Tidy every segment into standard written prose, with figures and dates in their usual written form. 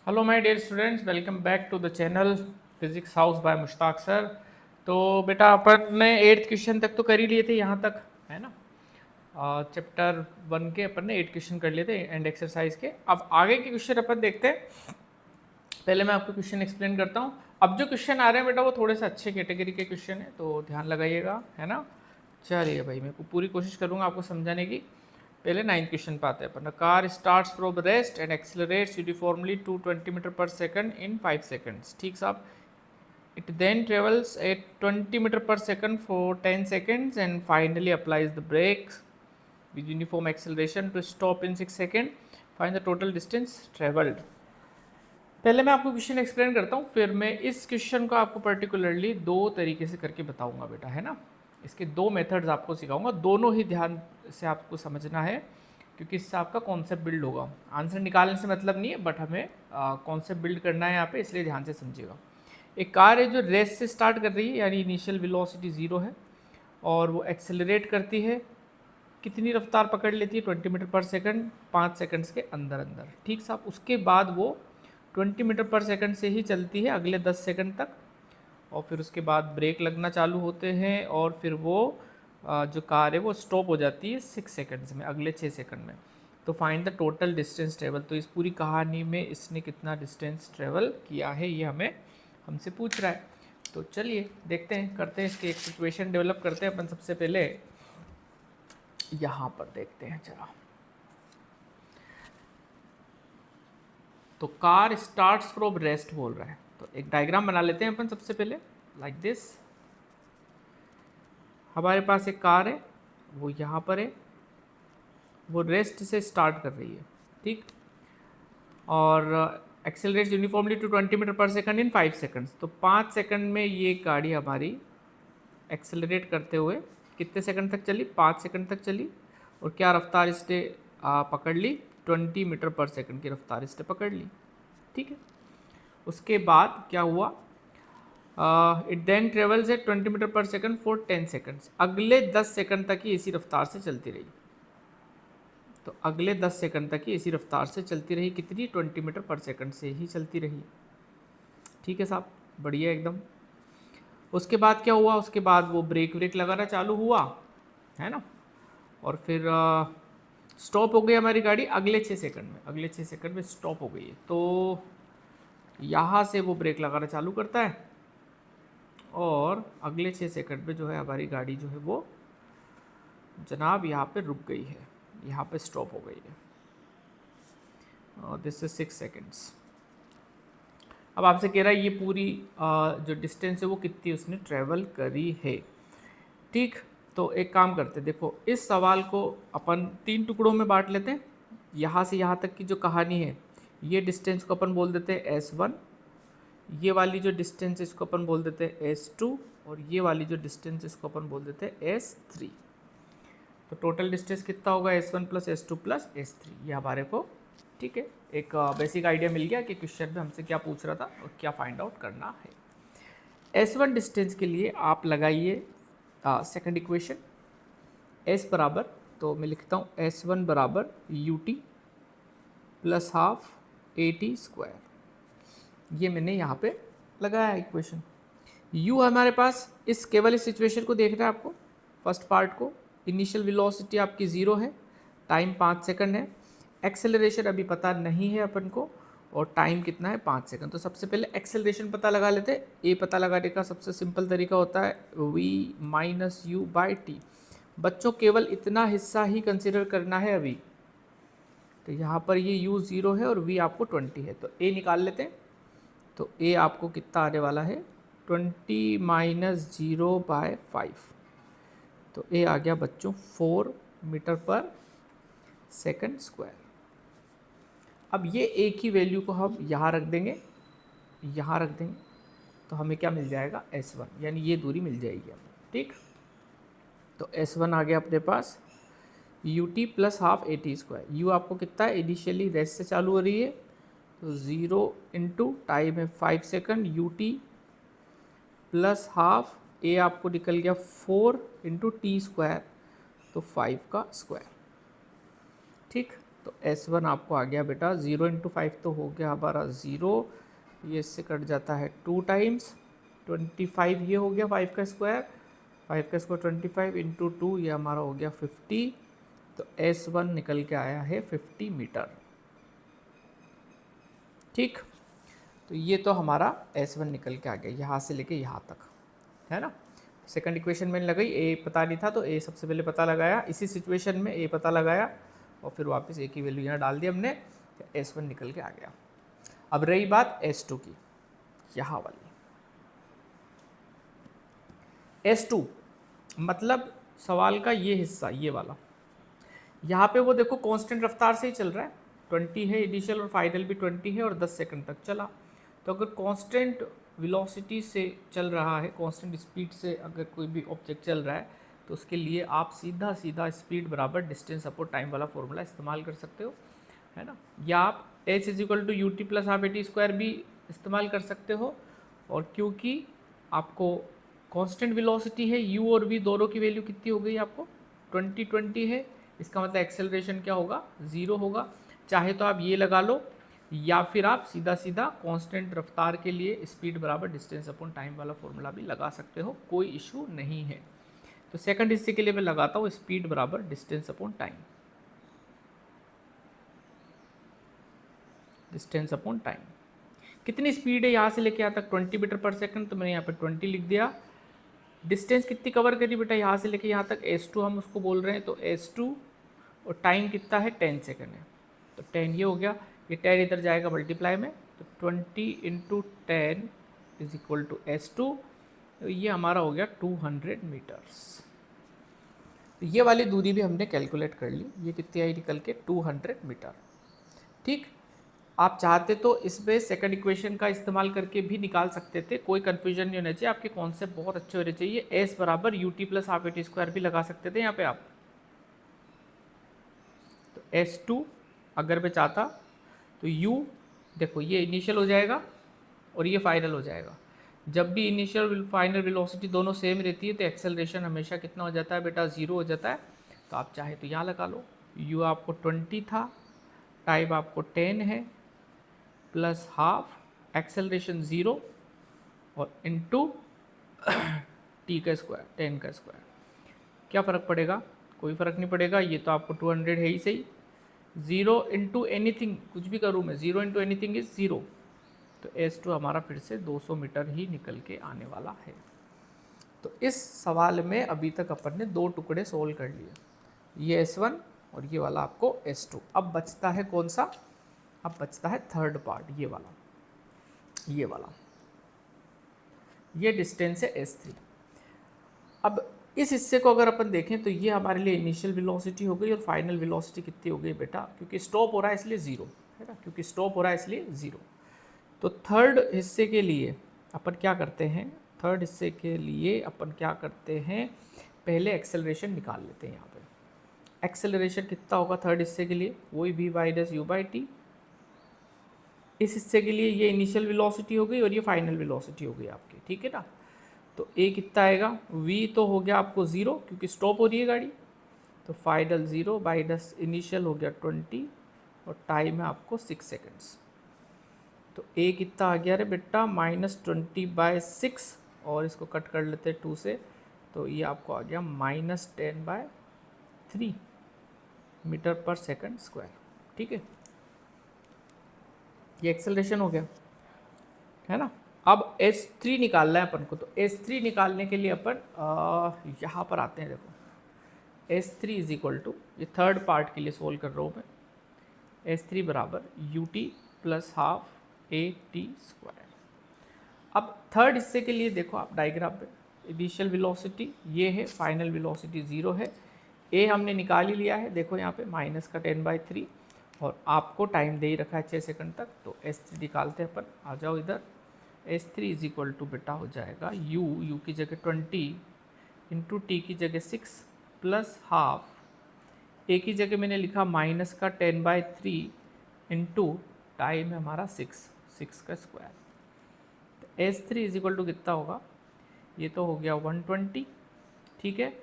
Hello my dear students, welcome back to the channel physics house by Mushtaq sir. तो बेटा अपन ने 8th question तक तो कर ही लिए थे यहाँ तक, है ना। चैप्टर 1 के अपन ने 8 क्वेश्चन कर लिए थे एंड एक्सरसाइज के। अब आगे के क्वेश्चन अपन देखते हैं। पहले मैं आपको क्वेश्चन एक्सप्लेन करता हूँ। अब जो क्वेश्चन आ रहे हैं बेटा वो थोड़े से अच्छे कैटेगरी के क्वेश्चन है, तो ध्यान लगाइएगा, है ना। चलिए भाई, मैं पूरी कोशिश करूँगा आपको समझाने की। पहले 9th क्वेश्चन पे आते हैं अपन। Car starts from rest and accelerates uniformly to 20 metre per second in 5 seconds. ठीक साहब। It then travels at 20 metre per second for 10 seconds and finally applies the brakes with uniform acceleration to stop in 6 seconds. Find the total distance traveled. पहले मैं आपको question explain करता हूँ, फिर मैं इस क्वेश्चन को आपको पर्टिकुलरली दो तरीके से करके बताऊंगा बेटा, है ना। इसके दो मेथड्स आपको सिखाऊंगा, दोनों ही ध्यान से आपको समझना है क्योंकि इससे आपका कॉन्सेप्ट बिल्ड होगा। आंसर निकालने से मतलब नहीं है, बट हमें कॉन्सेप्ट बिल्ड करना है यहाँ पे, इसलिए ध्यान से समझिएगा। एक कार है जो रेस से स्टार्ट कर रही है, यानी इनिशियल वेलोसिटी 0 है, और वो एक्सेलरेट करती है। कितनी रफ्तार पकड़ लेती है? 20 मीटर पर सेकंड, 5 सेकंड्स के अंदर अंदर। ठीक साहब। उसके बाद वो 20 मीटर पर सेकंड से ही चलती है अगले 10 सेकंड तक, और फिर उसके बाद ब्रेक लगना चालू होते हैं, और फिर वो जो कार है वो स्टॉप हो जाती है 6 सेकंड्स में, अगले 6 सेकंड में। तो find the total distance travel. तो इस पूरी कहानी में इसने कितना डिस्टेंस ट्रेवल किया है, ये हमसे पूछ रहा है। तो चलिए देखते हैं, करते हैं इसकी एक सिचुएशन डेवलप करते हैं अपन। सबसे पहले यहाँ पर देखते हैं चला। तो कार स्टार्ट्स फ्रॉम रेस्ट बोल रहा है, तो एक डायग्राम बना लेते हैं अपन सबसे पहले, लाइक दिस। हमारे पास एक कार है, वो यहाँ पर है, वो रेस्ट से स्टार्ट कर रही है, ठीक। और accelerates uniformly to 20 metre per second in 5 seconds. तो 5 सेकंड में ये गाड़ी हमारी एक्सेलरेट करते हुए कितने सेकंड तक चली? 5 सेकंड तक चली। और क्या रफ्तार इसने पकड़ ली? 20 मीटर पर सेकंड की रफ्तार इसने पकड़ ली, ठीक है। उसके बाद क्या हुआ? It then travels at 20 metre per second for 10 seconds. अगले 10 सेकंड तक ही इसी रफ्तार से चलती रही। तो अगले 10 सेकंड तक ही इसी रफ्तार से चलती रही। कितनी? 20 मीटर पर सेकंड से ही चलती रही, ठीक है साहब, बढ़िया एकदम। उसके बाद क्या हुआ? उसके बाद वो ब्रेक लगाना चालू हुआ, है ना। और फिर स्टॉप हो गई हमारी गाड़ी अगले 6 सेकंड में, अगले 6 सेकंड में स्टॉप हो गई है। तो यहाँ से वो ब्रेक लगाना चालू करता है, और अगले 6 सेकंड में जो है हमारी गाड़ी जो है वो जनाब यहाँ पे रुक गई है, यहाँ पे स्टॉप हो गई है। This is 6 seconds. अब आपसे कह रहा है ये पूरी जो डिस्टेंस है वो कितनी उसने ट्रेवल करी है, ठीक। तो एक काम करते हैं, देखो इस सवाल को अपन 3 टुकड़ों में बांट लेते हैं। यहाँ से यहाँ तक की जो कहानी है, ये डिस्टेंस को अपन बोल देते हैं S1, ये वाली जो डिस्टेंस इसको अपन बोल देते हैं S2, और ये वाली जो डिस्टेंस इसको अपन बोल देते हैं S3। तो टोटल डिस्टेंस कितना होगा? S1 plus S2 plus S3, ये हमारे को, ठीक है, एक बेसिक आइडिया मिल गया कि क्वेश्चन में हमसे क्या पूछ रहा था और क्या फाइंड आउट करना है। S1 डिस्टेंस के लिए आप लगाइए सेकंड इक्वेशन, S बराबर, तो मैं लिखता हूँ S1 बराबर UT plus half AT square. ये मैंने यहाँ पे लगाया इक्वेशन। U हमारे पास केवल इस सिचुएशन को देखना है आपको, फर्स्ट पार्ट को। इनिशियल वेलोसिटी आपकी 0 है, टाइम 5 सेकंड है, एक्सेलरेशन अभी पता नहीं है अपन को, और टाइम कितना है? 5 सेकंड। तो सबसे पहले एक्सेलरेशन पता लगा लेते हैं। ए पता लगाने का सबसे सिंपल तरीका होता है v minus u by T. बच्चों केवल इतना हिस्सा ही कंसिडर करना है अभी। तो यहाँ पर ये u 0 है और v आपको 20 है, तो a निकाल लेते हैं। तो a आपको कितना आने वाला है? 20 माइनस 0 बाय 5। तो a आ गया बच्चों 4 मीटर पर सेकंड स्क्वायर। अब ये a की वैल्यू को हम यहाँ रख देंगे, यहाँ रख देंगे, तो हमें क्या मिल जाएगा? S1, यानी ये दूरी मिल जाएगी हमें, ठीक। तो S1 आ गया अपने पास UT plus half AT square. U आपको कितना है? इनिशियली रेस्ट से चालू हो रही है, तो 0 इंटू टाइम है 5 second, UT plus half, A आपको निकल गया 4 इंटू टी स्क्वायर, तो 5 का स्क्वायर, ठीक। तो S1 आपको आ गया बेटा 0 इंटू 5 तो हो गया हमारा 0, ये इससे कट जाता है 2 टाइम्स 25, ये हो गया 5 का स्क्वायर, 5 का स्क्वायर 25 इंटू 2, ये हमारा हो गया 50। तो S1 निकल के आया है 50 मीटर। ठीक, तो ये तो हमारा S1 निकल के आ गया यहाँ से लेके यहाँ तक, है ना। सेकंड इक्वेशन मैंने लगाई, ए पता नहीं था तो ए सबसे पहले पता लगाया, इसी सिचुएशन में ए पता लगाया और फिर वापस ए की वैल्यू यहाँ डाल दी हमने, तो S1 निकल के आ गया। अब रही बात S2 की, यहाँ वाली S2 मतलब सवाल का ये हिस्सा, ये वाला, यहाँ पे वो देखो कांस्टेंट रफ्तार से ही चल रहा है, 20 है इनिशियल और फाइनल भी 20 है और 10 सेकंड तक चला। तो अगर कांस्टेंट वेलोसिटी से चल रहा है, कांस्टेंट स्पीड से अगर कोई भी ऑब्जेक्ट चल रहा है, तो उसके लिए आप सीधा सीधा स्पीड बराबर डिस्टेंस अपॉन टाइम वाला फॉर्मूला इस्तेमाल कर सकते हो, है ना। या आप h is equal to u t plus half a t square भी इस्तेमाल कर सकते हो। और क्योंकि आपको कांस्टेंट वेलोसिटी है, u और v दोनों की वैल्यू कितनी हो गई आपको 20 है, इसका मतलब एक्सेलरेशन क्या होगा 0 होगा। चाहे तो आप ये लगा लो या फिर आप सीधा सीधा कांस्टेंट रफ्तार के लिए स्पीड बराबर डिस्टेंस अपॉन टाइम वाला फॉर्मूला भी लगा सकते हो, कोई इशू नहीं है। तो सेकंड हिस्से के लिए मैं लगाता हूँ स्पीड बराबर distance upon time, distance upon time. कितनी स्पीड है यहाँ से लेके यहाँ तक 20 मीटर पर सेकंड, तो मैंने यहाँ पे 20 लिख दिया। डिस्टेंस कितनी कवर करी बेटा यहाँ से लेके यहाँ तक, S2 हम उसको बोल रहे हैं, तो S2 और टाइम कितना है 10 सेकंड है, तो 10 ये हो गया, ये 10 इधर जाएगा मल्टीप्लाई में, तो 20 into 10 is equal to S2, तो ये हमारा हो गया 200 मीटर्स। तो ये वाली दूरी भी हमने कैलकुलेट कर ली, ये कितनी आई निकल के 200 मीटर। ठीक, आप चाहते तो इसमें सेकंड इक्वेशन का इस्तेमाल करके भी निकाल सकते थे, कोई कन्फ्यूजन नहीं होना चाहिए, आपके कॉन्सेप्ट बहुत अच्छे होने चाहिए। एस बराबर you t plus half a t square भी लगा सकते थे यहाँ पे आप। तो S2 अगर मैं चाहता तो U देखो ये इनिशियल हो जाएगा और ये फाइनल हो जाएगा। जब भी इनिशियल फाइनल वेलोसिटी दोनों सेम रहती है तो एक्सेलरेशन हमेशा कितना हो जाता है बेटा 0 हो जाता है। तो आप चाहे तो यहाँ लगा लो, U आपको 20 था, टाइम आपको 10 है, प्लस हाफ एक्सेलरेशन 0 और इनटू t का स्क्वायर 10 का स्क्वायर। क्या फ़र्क पड़ेगा, कोई फ़र्क नहीं पड़ेगा, ये तो आपको 200 है ही सही। 0 इंटू एनीथिंग, कुछ भी करूँ मैं, 0 इंटू एनीथिंग इज 0, तो S2 हमारा फिर से 200 मीटर ही निकल के आने वाला है। तो इस सवाल में अभी तक अपन ने 2 टुकड़े सोल्व कर लिए, ये S1 और ये वाला आपको S2। अब बचता है कौन सा, अब बचता है थर्ड पार्ट, ये वाला, ये वाला, ये डिस्टेंस है S3। अब इस हिस्से को अगर अपन देखें तो ये हमारे लिए इनिशियल वेलोसिटी हो गई और फाइनल वेलोसिटी कितनी हो गई बेटा, क्योंकि स्टॉप हो रहा है इसलिए 0 है ना, क्योंकि स्टॉप हो रहा है इसलिए 0। तो थर्ड हिस्से के लिए अपन क्या करते हैं, थर्ड हिस्से के लिए अपन क्या करते हैं, पहले एक्सेलरेशन निकाल लेते हैं। यहाँ पे एक्सेलरेशन कितना होगा थर्ड हिस्से के लिए, वही v minus u by T. इस हिस्से के लिए ये इनिशियल वेलोसिटी हो गई और ये फाइनल वेलोसिटी हो गई आपकी, ठीक है ना। तो a कितना आएगा, v तो हो गया आपको 0 क्योंकि स्टॉप हो रही है गाड़ी, तो फाइनल 0 माइनस इनिशियल हो गया 20 और टाइम है आपको 6 सेकेंड्स। तो a कितना आ गया रे बेटा -20/6 और इसको कट कर लेते हैं 2 से, तो ये आपको आ गया -10/3 मीटर पर सेकंड स्क्वायर। ठीक है, ये एक्सेलरेशन हो गया, है ना। अब S3 निकालना है अपन को, तो S3 निकालने के लिए अपन यहाँ पर आते हैं। देखो S3 इज इक्वल टू, ये थर्ड पार्ट के लिए सोल्व कर रहा हूँ मैं, S3 बराबर you t plus half a t square. अब थर्ड हिस्से के लिए देखो आप डायग्राम पे, इनिशियल वेलोसिटी ये है, फाइनल वेलोसिटी 0 है, ए हमने निकाल ही लिया है, देखो यहाँ पे -10/3 और आपको टाइम दे ही रखा है 6 सेकंड तक। तो S3 निकालते हैं अपन, आ जाओ इधर। S3 इज इक्वल टू बेटा हो जाएगा u की जगह 20 इंटू टी की जगह 6 प्लस हाफ, ए की जगह मैंने लिखा -10/3 इंटू टाइम है हमारा 6 का स्क्वायर। तो S3 इज इक्वल टू कितना होगा, ये तो हो गया 120, ठीक है।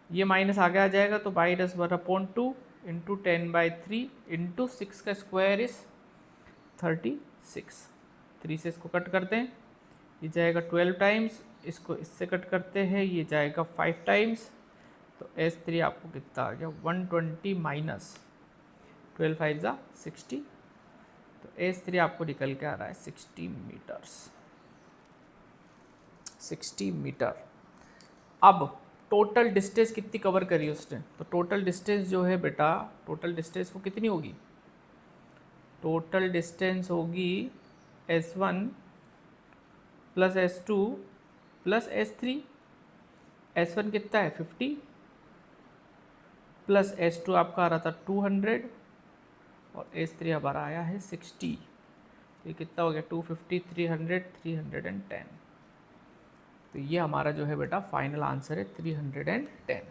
ये माइनस आगे आ जाएगा तो -1/2 इंटू 10/3 इंटू 6 का स्क्वायर इज 36। 3 से इसको कट करते हैं, ये जाएगा 12 टाइम्स, इसको इससे कट करते हैं, ये जाएगा 5 टाइम्स। तो S3 आपको कितना आ गया 120 माइनस 12 5 ज़ा 60। तो S3 आपको निकल के आ रहा है 60 मीटर्स, 60 मीटर। अब टोटल डिस्टेंस कितनी कवर करी उसने, तो टोटल डिस्टेंस जो है बेटा, टोटल डिस्टेंस वो कितनी होगी, टोटल डिस्टेंस होगी S1 plus S2 plus S3। S1 कितना है 50 प्लस S2 आपका आ रहा था 200 और S3 हमारा आया है 60। ये कितना हो गया 250 300 310। तो ये हमारा जो है बेटा फाइनल आंसर है 310।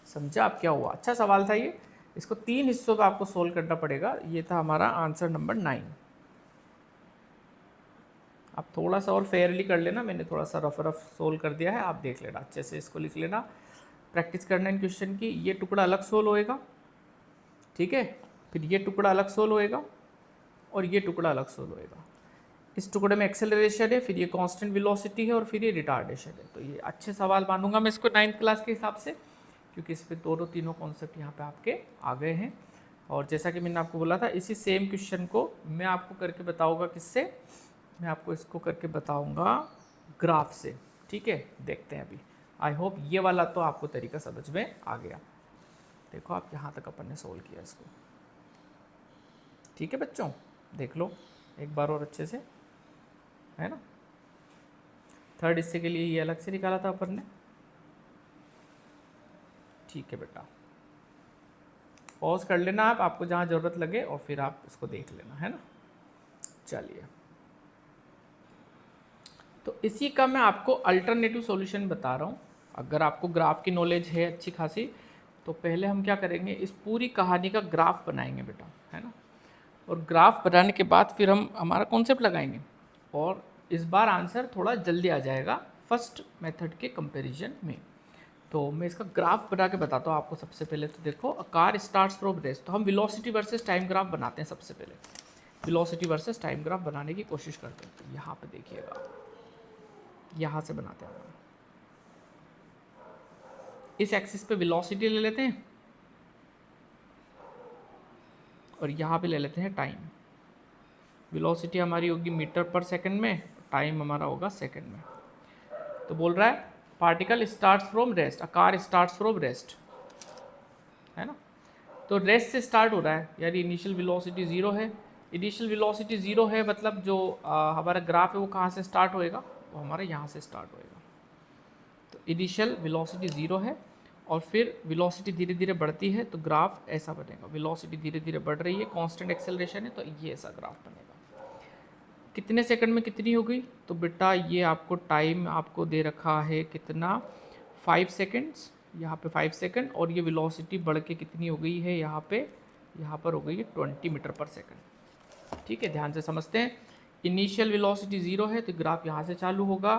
समझा आप क्या हुआ, अच्छा सवाल था ये। इसको 3 हिस्सों में आपको सोल्व करना पड़ेगा। ये था हमारा आंसर नंबर 9। आप थोड़ा सा और फेयरली कर लेना, मैंने थोड़ा सा रफ सोल्व कर दिया है, आप देख लेना अच्छे से, इसको लिख लेना, प्रैक्टिस करना इन क्वेश्चन की। ये टुकड़ा अलग सोल्व होएगा, ठीक है, फिर ये टुकड़ा अलग सोल्व होएगा और ये टुकड़ा अलग सोल्व होएगा। इस टुकड़े में एक्सेलरेशन है, फिर ये कांस्टेंट वेलोसिटी है और फिर ये रिटार्डेशन है। तो ये अच्छे सवाल मानूंगा मैं इसको 9th क्लास के हिसाब से, क्योंकि इस पर दोनों तीनों कॉन्सेप्ट यहाँ पे आपके आ गए हैं। और जैसा कि मैंने आपको बोला था, इसी सेम क्वेश्चन को मैं आपको करके बताऊँगा, किससे, मैं आपको इसको करके बताऊँगा ग्राफ से, ठीक है। देखते हैं अभी, आई होप ये वाला तो आपको तरीका समझ में आ गया। देखो आप यहाँ तक अपन ने सोल्व किया इसको, ठीक है बच्चों, देख लो एक बार और अच्छे से, है ना। थर्ड हिस्से के लिए ये अलग से निकाला था अपन ने, ठीक है बेटा। पॉज कर लेना आप, आपको जहाँ ज़रूरत लगे, और फिर आप इसको देख लेना, है ना। चलिए, तो इसी का मैं आपको अल्टरनेटिव सॉल्यूशन बता रहा हूँ। अगर आपको ग्राफ की नॉलेज है अच्छी खासी, तो पहले हम क्या करेंगे, इस पूरी कहानी का ग्राफ बनाएंगे बेटा, है ना। और ग्राफ बनाने के बाद फिर हम हमारा कॉन्सेप्ट लगाएंगे, और इस बार आंसर थोड़ा जल्दी आ जाएगा फर्स्ट मेथड के कंपैरिजन में। तो मैं इसका ग्राफ बना के बताता हूँ आपको। सबसे पहले तो देखो, a car starts from rest, तो हम वेलोसिटी वर्सेस टाइम ग्राफ बनाते हैं। सबसे पहले वेलोसिटी वर्सेस टाइम ग्राफ बनाने की कोशिश करते हैं। तो यहाँ पे देखिएगा, यहाँ से बनाते हैं। इस एक्सिस पे वेलोसिटी ले लेते हैं और यहाँ पे ले लेते हैं टाइम। वेलोसिटी हमारी होगी मीटर पर सेकंड में, टाइम हमारा होगा सेकंड में। तो बोल रहा है particle starts from rest, a car starts from rest, है ना। तो रेस्ट से स्टार्ट हो रहा है, यानी इनिशियल वेलोसिटी 0 है। इनिशियल वेलोसिटी 0 है, मतलब जो हमारा ग्राफ है वो कहाँ से स्टार्ट होएगा, वो हमारा यहाँ से स्टार्ट होएगा। तो इनिशियल वेलोसिटी 0 है, और फिर वेलोसिटी धीरे धीरे बढ़ती है, तो ग्राफ ऐसा बनेगा। वेलोसिटी धीरे धीरे बढ़ रही है, कांस्टेंट एक्सेलरेशन है, तो ये ऐसा ग्राफ बनेगा। कितने सेकंड में कितनी हो गई, तो बेटा ये आपको टाइम आपको दे रखा है कितना, 5 सेकंड्स, यहाँ पे 5 सेकंड, और ये वेलोसिटी बढ़ के कितनी हो गई है यहाँ पे, यहाँ पर हो गई है 20 मीटर पर सेकंड। ठीक है, ध्यान से समझते हैं। इनिशियल वेलोसिटी 0 है, तो ग्राफ यहाँ से चालू होगा।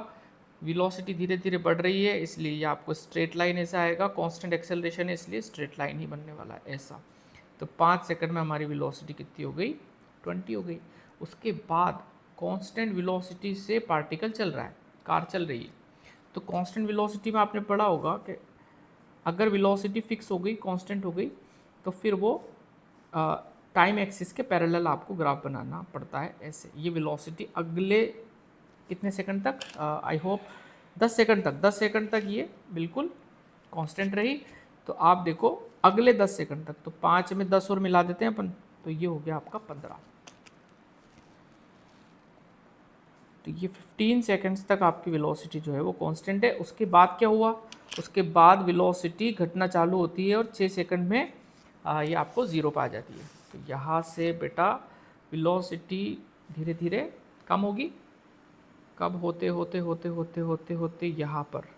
वेलोसिटी धीरे धीरे बढ़ रही है, इसलिए ये आपको स्ट्रेट लाइन ऐसा आएगा। कांस्टेंट एक्सेलरेशन है, इसलिए स्ट्रेट लाइन ही बनने वाला है ऐसा। तो 5 सेकंड में हमारी वेलोसिटी कितनी हो गई, 20 हो गई। उसके बाद कांस्टेंट वेलोसिटी से पार्टिकल चल रहा है, कार चल रही है। तो कांस्टेंट वेलोसिटी में आपने पढ़ा होगा कि अगर वेलोसिटी फिक्स हो गई, कांस्टेंट हो गई, तो फिर वो टाइम एक्सिस के पैरेलल आपको ग्राफ बनाना पड़ता है ऐसे। ये वेलोसिटी अगले कितने सेकंड तक, आई होप 10 सेकंड तक, 10 सेकंड तक ये बिल्कुल कांस्टेंट रही। तो आप देखो अगले 10 सेकंड तक, तो 5 में 10 और मिला देते हैं अपन, तो ये हो गया आपका 15। तो ये 15 सेकंड्स तक आपकी वेलोसिटी जो है वो कांस्टेंट है। उसके बाद क्या हुआ, उसके बाद वेलोसिटी घटना चालू होती है, और 6 सेकंड में ये आपको 0 पर आ जाती है। तो यहाँ से बेटा वेलोसिटी धीरे धीरे कम होगी, कब होते होते होते होते होते होते यहाँ पर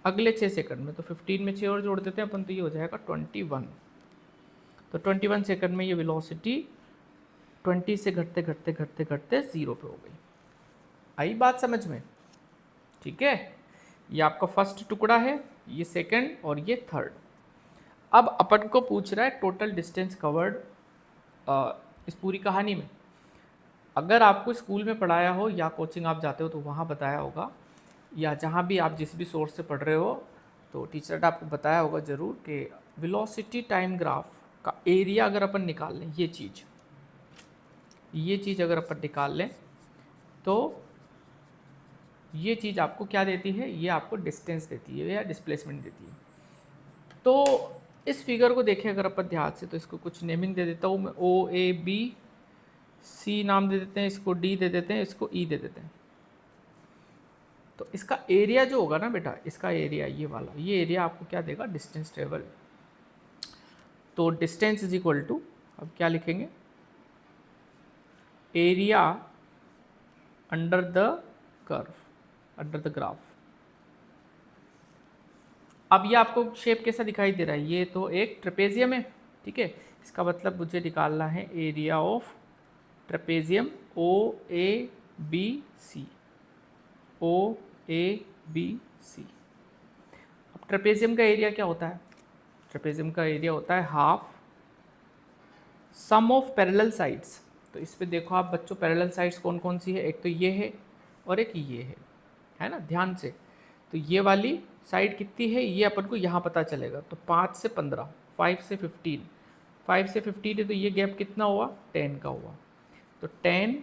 अगले 6 सेकंड में। तो 15 में 6 और जोड़ देते हैं अपन, तो ये हो जाएगा 21। तो 21 सेकंड में ये वेलोसिटी 20 से घटते घटते घटते घटते 0 पे हो गई। आई बात समझ में, ठीक है। ये आपका फर्स्ट टुकड़ा है, ये सेकंड और ये थर्ड। अब अपन को पूछ रहा है टोटल डिस्टेंस कवर्ड इस पूरी कहानी में। अगर आपको स्कूल में पढ़ाया हो या कोचिंग आप जाते हो तो वहाँ बताया होगा, या जहाँ भी आप जिस भी सोर्स से पढ़ रहे हो तो टीचर ने आपको बताया होगा ज़रूर कि वेलोसिटी टाइम ग्राफ का एरिया अगर अपन निकाल लें, ये चीज़ अगर अपन निकाल लें तो ये चीज़ आपको क्या देती है, ये आपको डिस्टेंस देती है या डिस्प्लेसमेंट देती है। तो इस फिगर को देखें अगर अपन ध्यान से, तो इसको कुछ नेमिंग दे देता हूँ मैं, ओ ए बी सी नाम दे देते हैं, इसको डी दे देते हैं, इसको ई दे देते हैं। तो इसका एरिया जो होगा ना बेटा, इसका एरिया ये वाला, ये एरिया आपको क्या देगा, डिस्टेंस ट्रेवल। तो डिस्टेंस इज इक्वल टू, अब क्या लिखेंगे, area under the curve, under the graph. अब ये आपको शेप कैसा दिखाई दे रहा है, ये तो एक ट्रेपेजियम है, ठीक है। इसका मतलब मुझे निकालना है area of trapezium O A B C, O A B C. अब ट्रेपेजियम का एरिया क्या होता है, ट्रेपेजियम का एरिया होता है half sum of parallel sides. तो इस पे देखो आप बच्चों, पैरेलल साइड्स कौन कौन सी है, एक तो ये है और एक ये है ना, ध्यान से। तो ये वाली साइड कितनी है, ये अपन को यहाँ पता चलेगा। तो 5 से 15, 5 से 15, 5 से 15 है, तो ये गैप कितना हुआ, 10 का हुआ। तो 10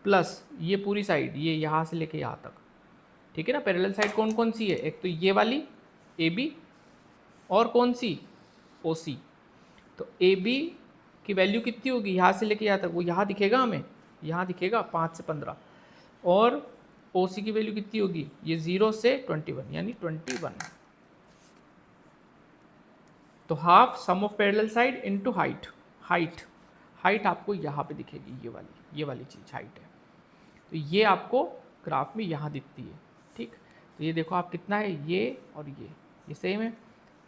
प्लस ये पूरी साइड, ये यहाँ से लेके यहाँ तक, ठीक है ना। पैरेलल साइड कौन कौन सी है, एक तो ये वाली ए बी, और कौन सी, ओ सी। तो ए बी की वैल्यू कितनी होगी, यहाँ से लेके यहाँ तक, वो यहाँ दिखेगा हमें, यहाँ दिखेगा 5 से 15। और ओ सी की वैल्यू कितनी होगी, ये 0 से 21, यानी 21। तो half sum of parallel side into height, height आपको यहाँ पे दिखेगी, ये वाली चीज़ हाइट है। तो ये आपको ग्राफ में यहाँ दिखती है, ठीक। तो ये देखो आप कितना है, ये और ये सेम है।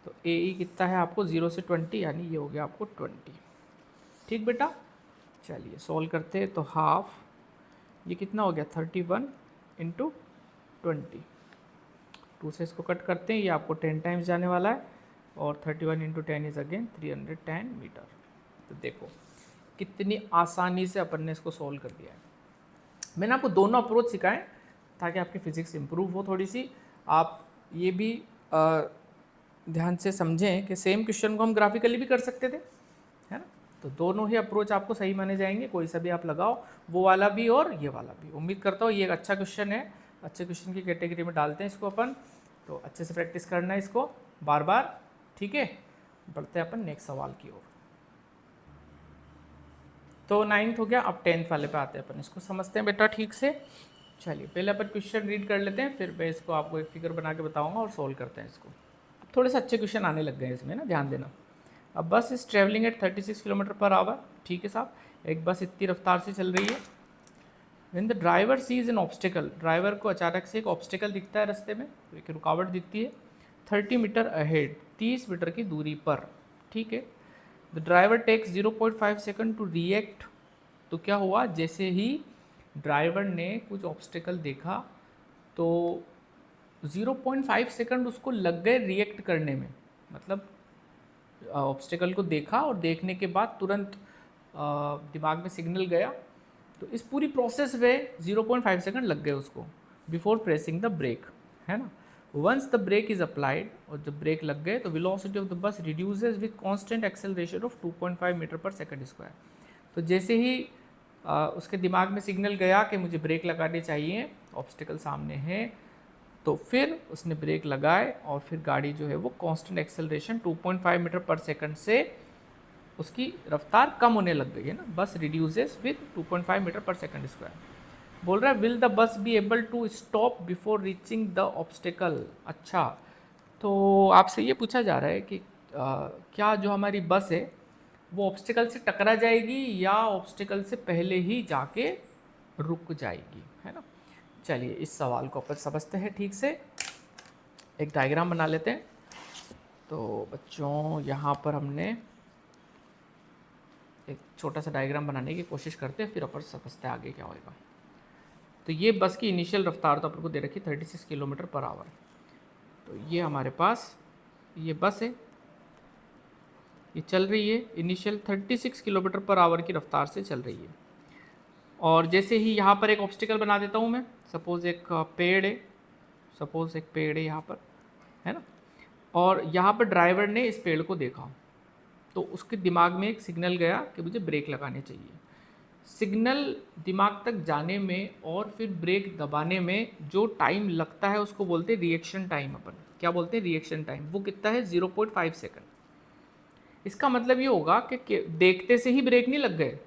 तो ए ई कितना है आपको, 0 से 20, यानी ये हो गया आपको 20, ठीक बेटा। चलिए सॉल्व करते हैं। तो हाफ, ये कितना हो गया, 31 इंटू 20, 2 से इसको कट करते हैं, ये आपको 10 टाइम्स जाने वाला है, और 31 इंटू 10 इज अगेन 310 मीटर। तो देखो कितनी आसानी से अपन ने इसको सॉल्व कर दिया है। मैंने आपको दोनों अप्रोच सिखाएं ताकि आपकी फिजिक्स इंप्रूव हो थोड़ी सी। आप ये भी ध्यान से समझें कि सेम क्वेश्चन को हम ग्राफिकली भी कर सकते थे, है ना। तो दोनों ही अप्रोच आपको सही माने जाएंगे, कोई सा भी आप लगाओ, वो वाला भी और ये वाला भी। उम्मीद करता हूँ ये एक अच्छा क्वेश्चन है, अच्छे क्वेश्चन की कैटेगरी में डालते हैं इसको अपन। तो अच्छे से प्रैक्टिस करना है इसको बार बार, ठीक है। बढ़ते हैं अपन नेक्स्ट सवाल की ओर। तो 9th हो गया, अब 10th वाले पे आते हैं अपन, इसको समझते हैं बेटा ठीक से। चलिए पहले अपन क्वेश्चन रीड कर लेते हैं, फिर मैं इसको आपको एक फिगर बना के बताऊंगा और सोल्व करते हैं इसको। अब थोड़े से अच्छे क्वेश्चन आने लग गए इसमें ना, ध्यान देना। अब बस इस travelling eight 36 kilometre per hour, ठीक है साहब, एक बस इतनी रफ्तार से चल रही है। When the driver sees an obstacle, driver को अचानक से एक ऑब्स्टिकल दिखता है रास्ते में, तो एक रुकावट दिखती है 30 मीटर अहेड, 30 मीटर की दूरी पर, ठीक है। The driver takes 0.5 second to react. तो क्या हुआ, जैसे ही ड्राइवर ने कुछ ऑब्स्टिकल देखा तो 0.5 सेकंड उसको लग गए रिएक्ट करने में। मतलब ऑब्स्टिकल को देखा और देखने के बाद तुरंत दिमाग में सिग्नल गया। तो इस पूरी प्रोसेस में 0.5 सेकंड लग गए उसको बिफोर प्रेसिंग द ब्रेक, है ना। Once the brake is applied, और जब ब्रेक लग गए तो velocity of the bus reduces with constant acceleration of 2.5 metre per second square. तो जैसे ही उसके दिमाग में सिग्नल गया कि मुझे ब्रेक लगानी चाहिए, ऑब्स्टिकल सामने है, तो फिर उसने ब्रेक लगाए और फिर गाड़ी जो है वो constant acceleration 2.5 metre per second से उसकी रफ्तार कम होने लग गई है ना, bus reduces with 2.5 metre per second square. बोल रहा है will the bus be able to stop before reaching the obstacle. अच्छा, तो आपसे ये पूछा जा रहा है कि क्या जो हमारी बस है वो ऑब्स्टिकल से टकरा जाएगी या ऑब्स्टिकल से पहले ही जाके रुक जाएगी, है ना। चलिए इस सवाल को अपन समझते हैं ठीक से, एक डायग्राम बना लेते हैं। तो बच्चों यहाँ पर हमने एक छोटा सा डायग्राम बनाने की कोशिश करते हैं, फिर अपन समझते हैं आगे क्या होएगा। तो ये बस की इनिशियल रफ्तार तो अपन को दे रखी 36 किलोमीटर पर आवर। तो ये हमारे पास ये बस है, ये चल रही है इनिशियल 36 किलोमीटर पर आवर की रफ्तार से चल रही है। और जैसे ही यहाँ पर एक ऑब्स्टिकल बना देता हूँ मैं, सपोज एक पेड़ है, सपोज एक पेड़ है यहाँ पर, है ना, और यहाँ पर ड्राइवर ने इस पेड़ को देखा तो उसके दिमाग में एक सिग्नल गया कि मुझे ब्रेक लगाने चाहिए। सिग्नल दिमाग तक जाने में और फिर ब्रेक दबाने में जो टाइम लगता है उसको बोलते हैं रिएक्शन टाइम। अपन क्या बोलते हैं? Reaction time. वो कितना है? 0.5 सेकंड। इसका मतलब ये होगा कि देखते से ही ब्रेक नहीं लग गए,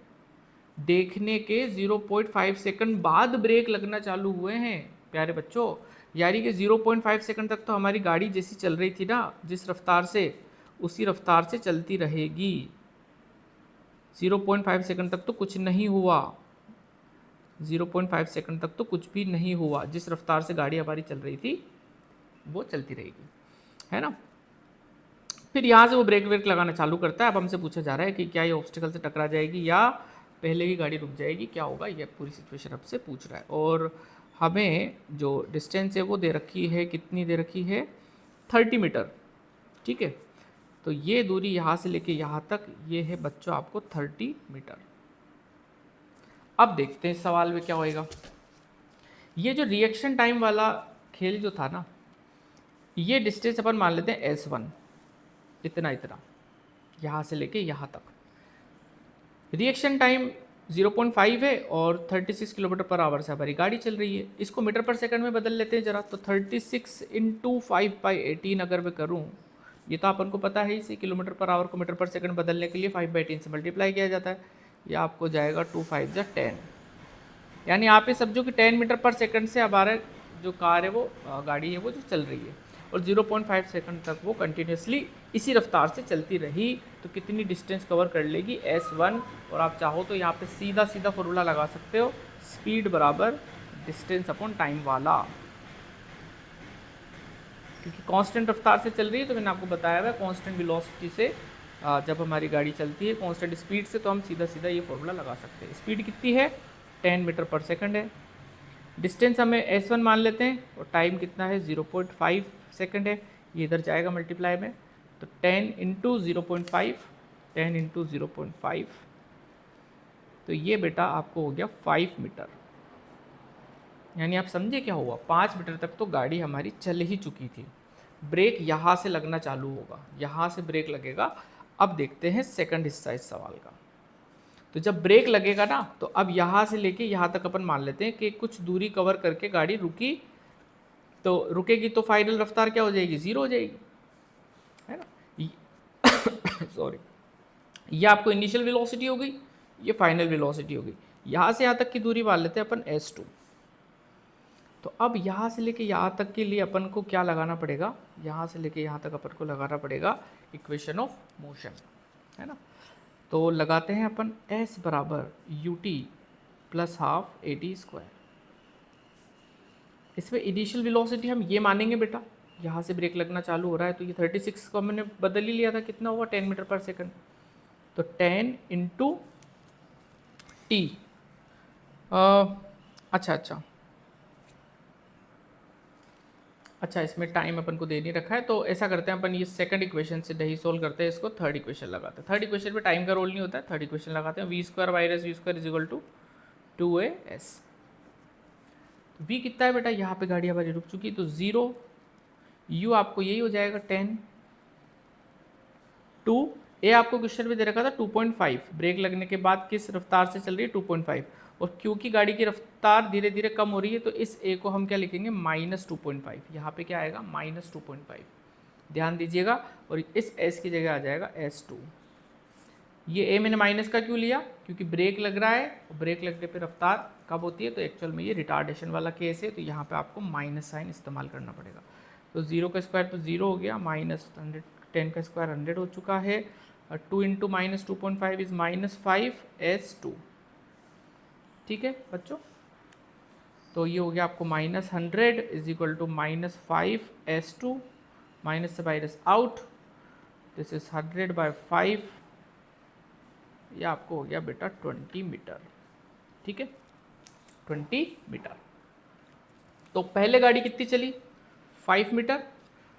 देखने के 0.5 सेकंड बाद ब्रेक लगना चालू हुए हैं प्यारे बच्चों। यानी कि 0.5 सेकंड तक तो हमारी गाड़ी जैसी चल रही थी ना, जिस रफ्तार से, उसी रफ्तार से चलती रहेगी। 0.5 सेकंड तक तो कुछ नहीं हुआ, 0.5 सेकंड तक तो कुछ भी नहीं हुआ। जिस रफ्तार से गाड़ी हमारी चल रही थी वो चलती रहेगी, है ना। फिर यहाँ से वो ब्रेक वेक लगाना चालू करता है। अब हमसे पूछा जा रहा है कि क्या ये ऑब्स्टिकल से टकरा जाएगी या पहले ही गाड़ी रुक जाएगी, क्या होगा, ये पूरी सिचुएशन आपसे पूछ रहा है। और हमें जो डिस्टेंस है वो दे रखी है, कितनी दे रखी है? 30 मीटर, ठीक है। तो ये दूरी यहाँ से लेके यहाँ तक ये है बच्चों आपको 30 मीटर। अब देखते हैं इस सवाल में क्या होएगा। ये जो रिएक्शन टाइम वाला खेल जो था ना, ये डिस्टेंस अपन मान लेते हैं S1, इतना इतना, यहाँ से लेके यहाँ तक। रिएक्शन टाइम 0.5 है और 36 किलोमीटर पर आवर से हमारी गाड़ी चल रही है। इसको मीटर पर सेकंड में बदल लेते हैं ज़रा। तो 36 इंटू 5/18 अगर मैं करूँ, ये तो अपन को पता है, इसे किलोमीटर पर आवर को मीटर पर सेकंड बदलने के लिए 5/18 से मल्टीप्लाई किया जाता है। ये आपको जाएगा 2 5 जा 10, यानी आप ये समझो कि 10 मीटर पर सेकंड से हमारा जो कार है वो गाड़ी है वो जो चल रही है, और 0.5 सेकंड तक वो कंटिन्यूसली इसी रफ्तार से चलती रही। तो कितनी डिस्टेंस कवर कर लेगी? S1। और आप चाहो तो यहाँ पे सीधा सीधा फॉर्मूला लगा सकते हो, स्पीड बराबर डिस्टेंस अपॉन टाइम वाला, क्योंकि कांस्टेंट रफ्तार से चल रही है। तो मैंने आपको बताया हुआ कांस्टेंट वेलोसिटी से जब हमारी गाड़ी चलती है कांस्टेंट स्पीड से, तो हम सीधा सीधा ये फॉर्मूला लगा सकते हैं। स्पीड कितनी है? 10 मीटर पर सेकंड है। डिस्टेंस हमें S1 मान लेते हैं, और टाइम कितना है? 0.5 सेकंड है। ये इधर जाएगा मल्टीप्लाई में, तो 10 इंटू 0.5, 10 इंटू 0.5, तो ये बेटा आपको हो गया 5 मीटर। यानी आप समझे क्या हुआ? 5 मीटर तक तो गाड़ी हमारी चल ही चुकी थी। ब्रेक यहाँ से लगना चालू होगा, यहाँ से ब्रेक लगेगा। अब देखते हैं सेकंड हिस्सा इस सवाल का। तो जब ब्रेक लगेगा ना, तो अब यहाँ से लेके यहाँ तक अपन मान लेते हैं कि कुछ दूरी कवर करके गाड़ी रुकी, तो रुकेगी तो फाइनल रफ्तार क्या हो जाएगी? 0 हो जाएगी, है ना। सॉरी, ये आपको इनिशियल वेलोसिटी हो गई, ये फाइनल वेलोसिटी हो गई। यहाँ से यहाँ तक की दूरी मान लेते हैं अपन S2। तो अब यहाँ से लेके यहाँ तक के लिए अपन को क्या लगाना पड़ेगा? यहाँ से लेके यहाँ तक अपन को लगाना पड़ेगा इक्वेशन ऑफ मोशन, है ना। तो लगाते हैं अपन S बराबर ut प्लस हाफ AT²। इसमें इनिशियल वेलोसिटी हम ये मानेंगे बेटा, यहाँ से ब्रेक लगना चालू हो रहा है, तो ये 36 को हमने बदल ही लिया था, कितना हुआ? 10 मीटर पर सेकंड। तो 10 इंटू टी, अच्छा इसमें टाइम अपन को दे नहीं रखा है, तो ऐसा करते हैं अपन, ये सेकंड इक्वेशन से नहीं सोल्व करते हैं इसको, थर्ड इक्वेशन लगाते हैं। थर्ड इक्वेशन में टाइम का रोल नहीं होता है, थर्ड इक्वेशन लगाते हैं। v² minus v² is equal to 2as। v कितना है बेटा? यहाँ पे गाड़ी हमारी रुक चुकी, तो 0, u आपको यही हो जाएगा 10, 2, a आपको क्वेश्चन में दे रखा था 2.5, ब्रेक लगने के बाद किस रफ्तार से चल रही है? 2.5। और क्योंकि गाड़ी की रफ्तार धीरे धीरे कम हो रही है, तो इस a को हम क्या लिखेंगे? -2.5। यहाँ पे क्या आएगा? -2.5, ध्यान दीजिएगा। और इस s की जगह आ जाएगा S2। ये a मैंने माइनस का क्यों लिया? क्योंकि ब्रेक लग रहा है, और ब्रेक लगने पे रफ्तार कब होती है? तो एक्चुअल में ये रिटार्डेशन वाला केस है, तो यहाँ पे आपको माइनस साइन इस्तेमाल करना पड़ेगा। तो 0 का स्क्वायर तो 0 हो गया, -100, 10 का स्क्वायर 100 हो चुका है, और 2 इंटू -2.5 इज -5s2। ठीक है बच्चों, तो ये हो गया आपको -100 is equal to -5s2, minus से माइनस आउट, दिस इज 100/5, ये आपको हो गया बेटा 20 मीटर। ठीक है, 20 मीटर। तो पहले गाड़ी कितनी चली? 5 मीटर,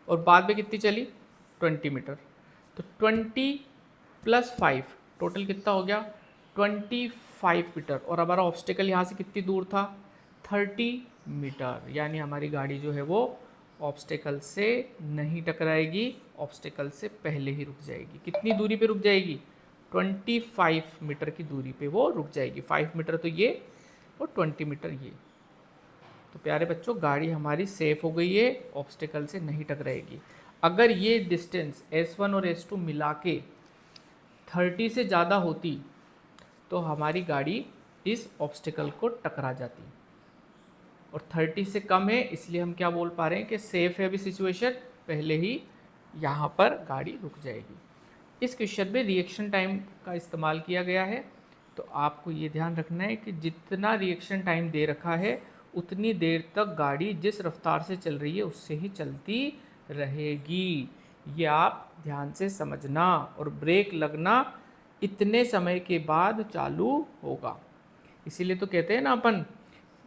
और बाद में कितनी चली? 20 मीटर। तो 20 +5, टोटल कितना हो गया 25 मीटर। और हमारा ऑब्स्टिकल यहाँ से कितनी दूर था 30 मीटर, यानी हमारी गाड़ी जो है वो ऑब्स्टिकल से नहीं टकराएगी, ऑब्स्टिकल से पहले ही रुक जाएगी। कितनी दूरी पे रुक जाएगी 25 मीटर की दूरी पे वो रुक जाएगी। 5 मीटर तो ये और 20 मीटर ये। तो प्यारे बच्चों गाड़ी हमारी सेफ हो गई है, ऑब्स्टिकल से नहीं टकराएगी। अगर ये डिस्टेंस S1 और S2 मिला के 30 से ज़्यादा होती तो हमारी गाड़ी इस ऑब्स्टिकल को टकरा जाती, और 30 से कम है इसलिए हम क्या बोल पा रहे हैं कि सेफ है अभी सिचुएशन, पहले ही यहाँ पर गाड़ी रुक जाएगी। इस क्वेश्चन में रिएक्शन टाइम का इस्तेमाल किया गया है, तो आपको ये ध्यान रखना है कि जितना रिएक्शन टाइम दे रखा है उतनी देर तक गाड़ी जिस रफ्तार से चल रही है उससे ही चलती रहेगी। ये आप ध्यान से समझना, और ब्रेक लगना इतने समय के बाद चालू होगा। इसीलिए तो कहते हैं ना अपन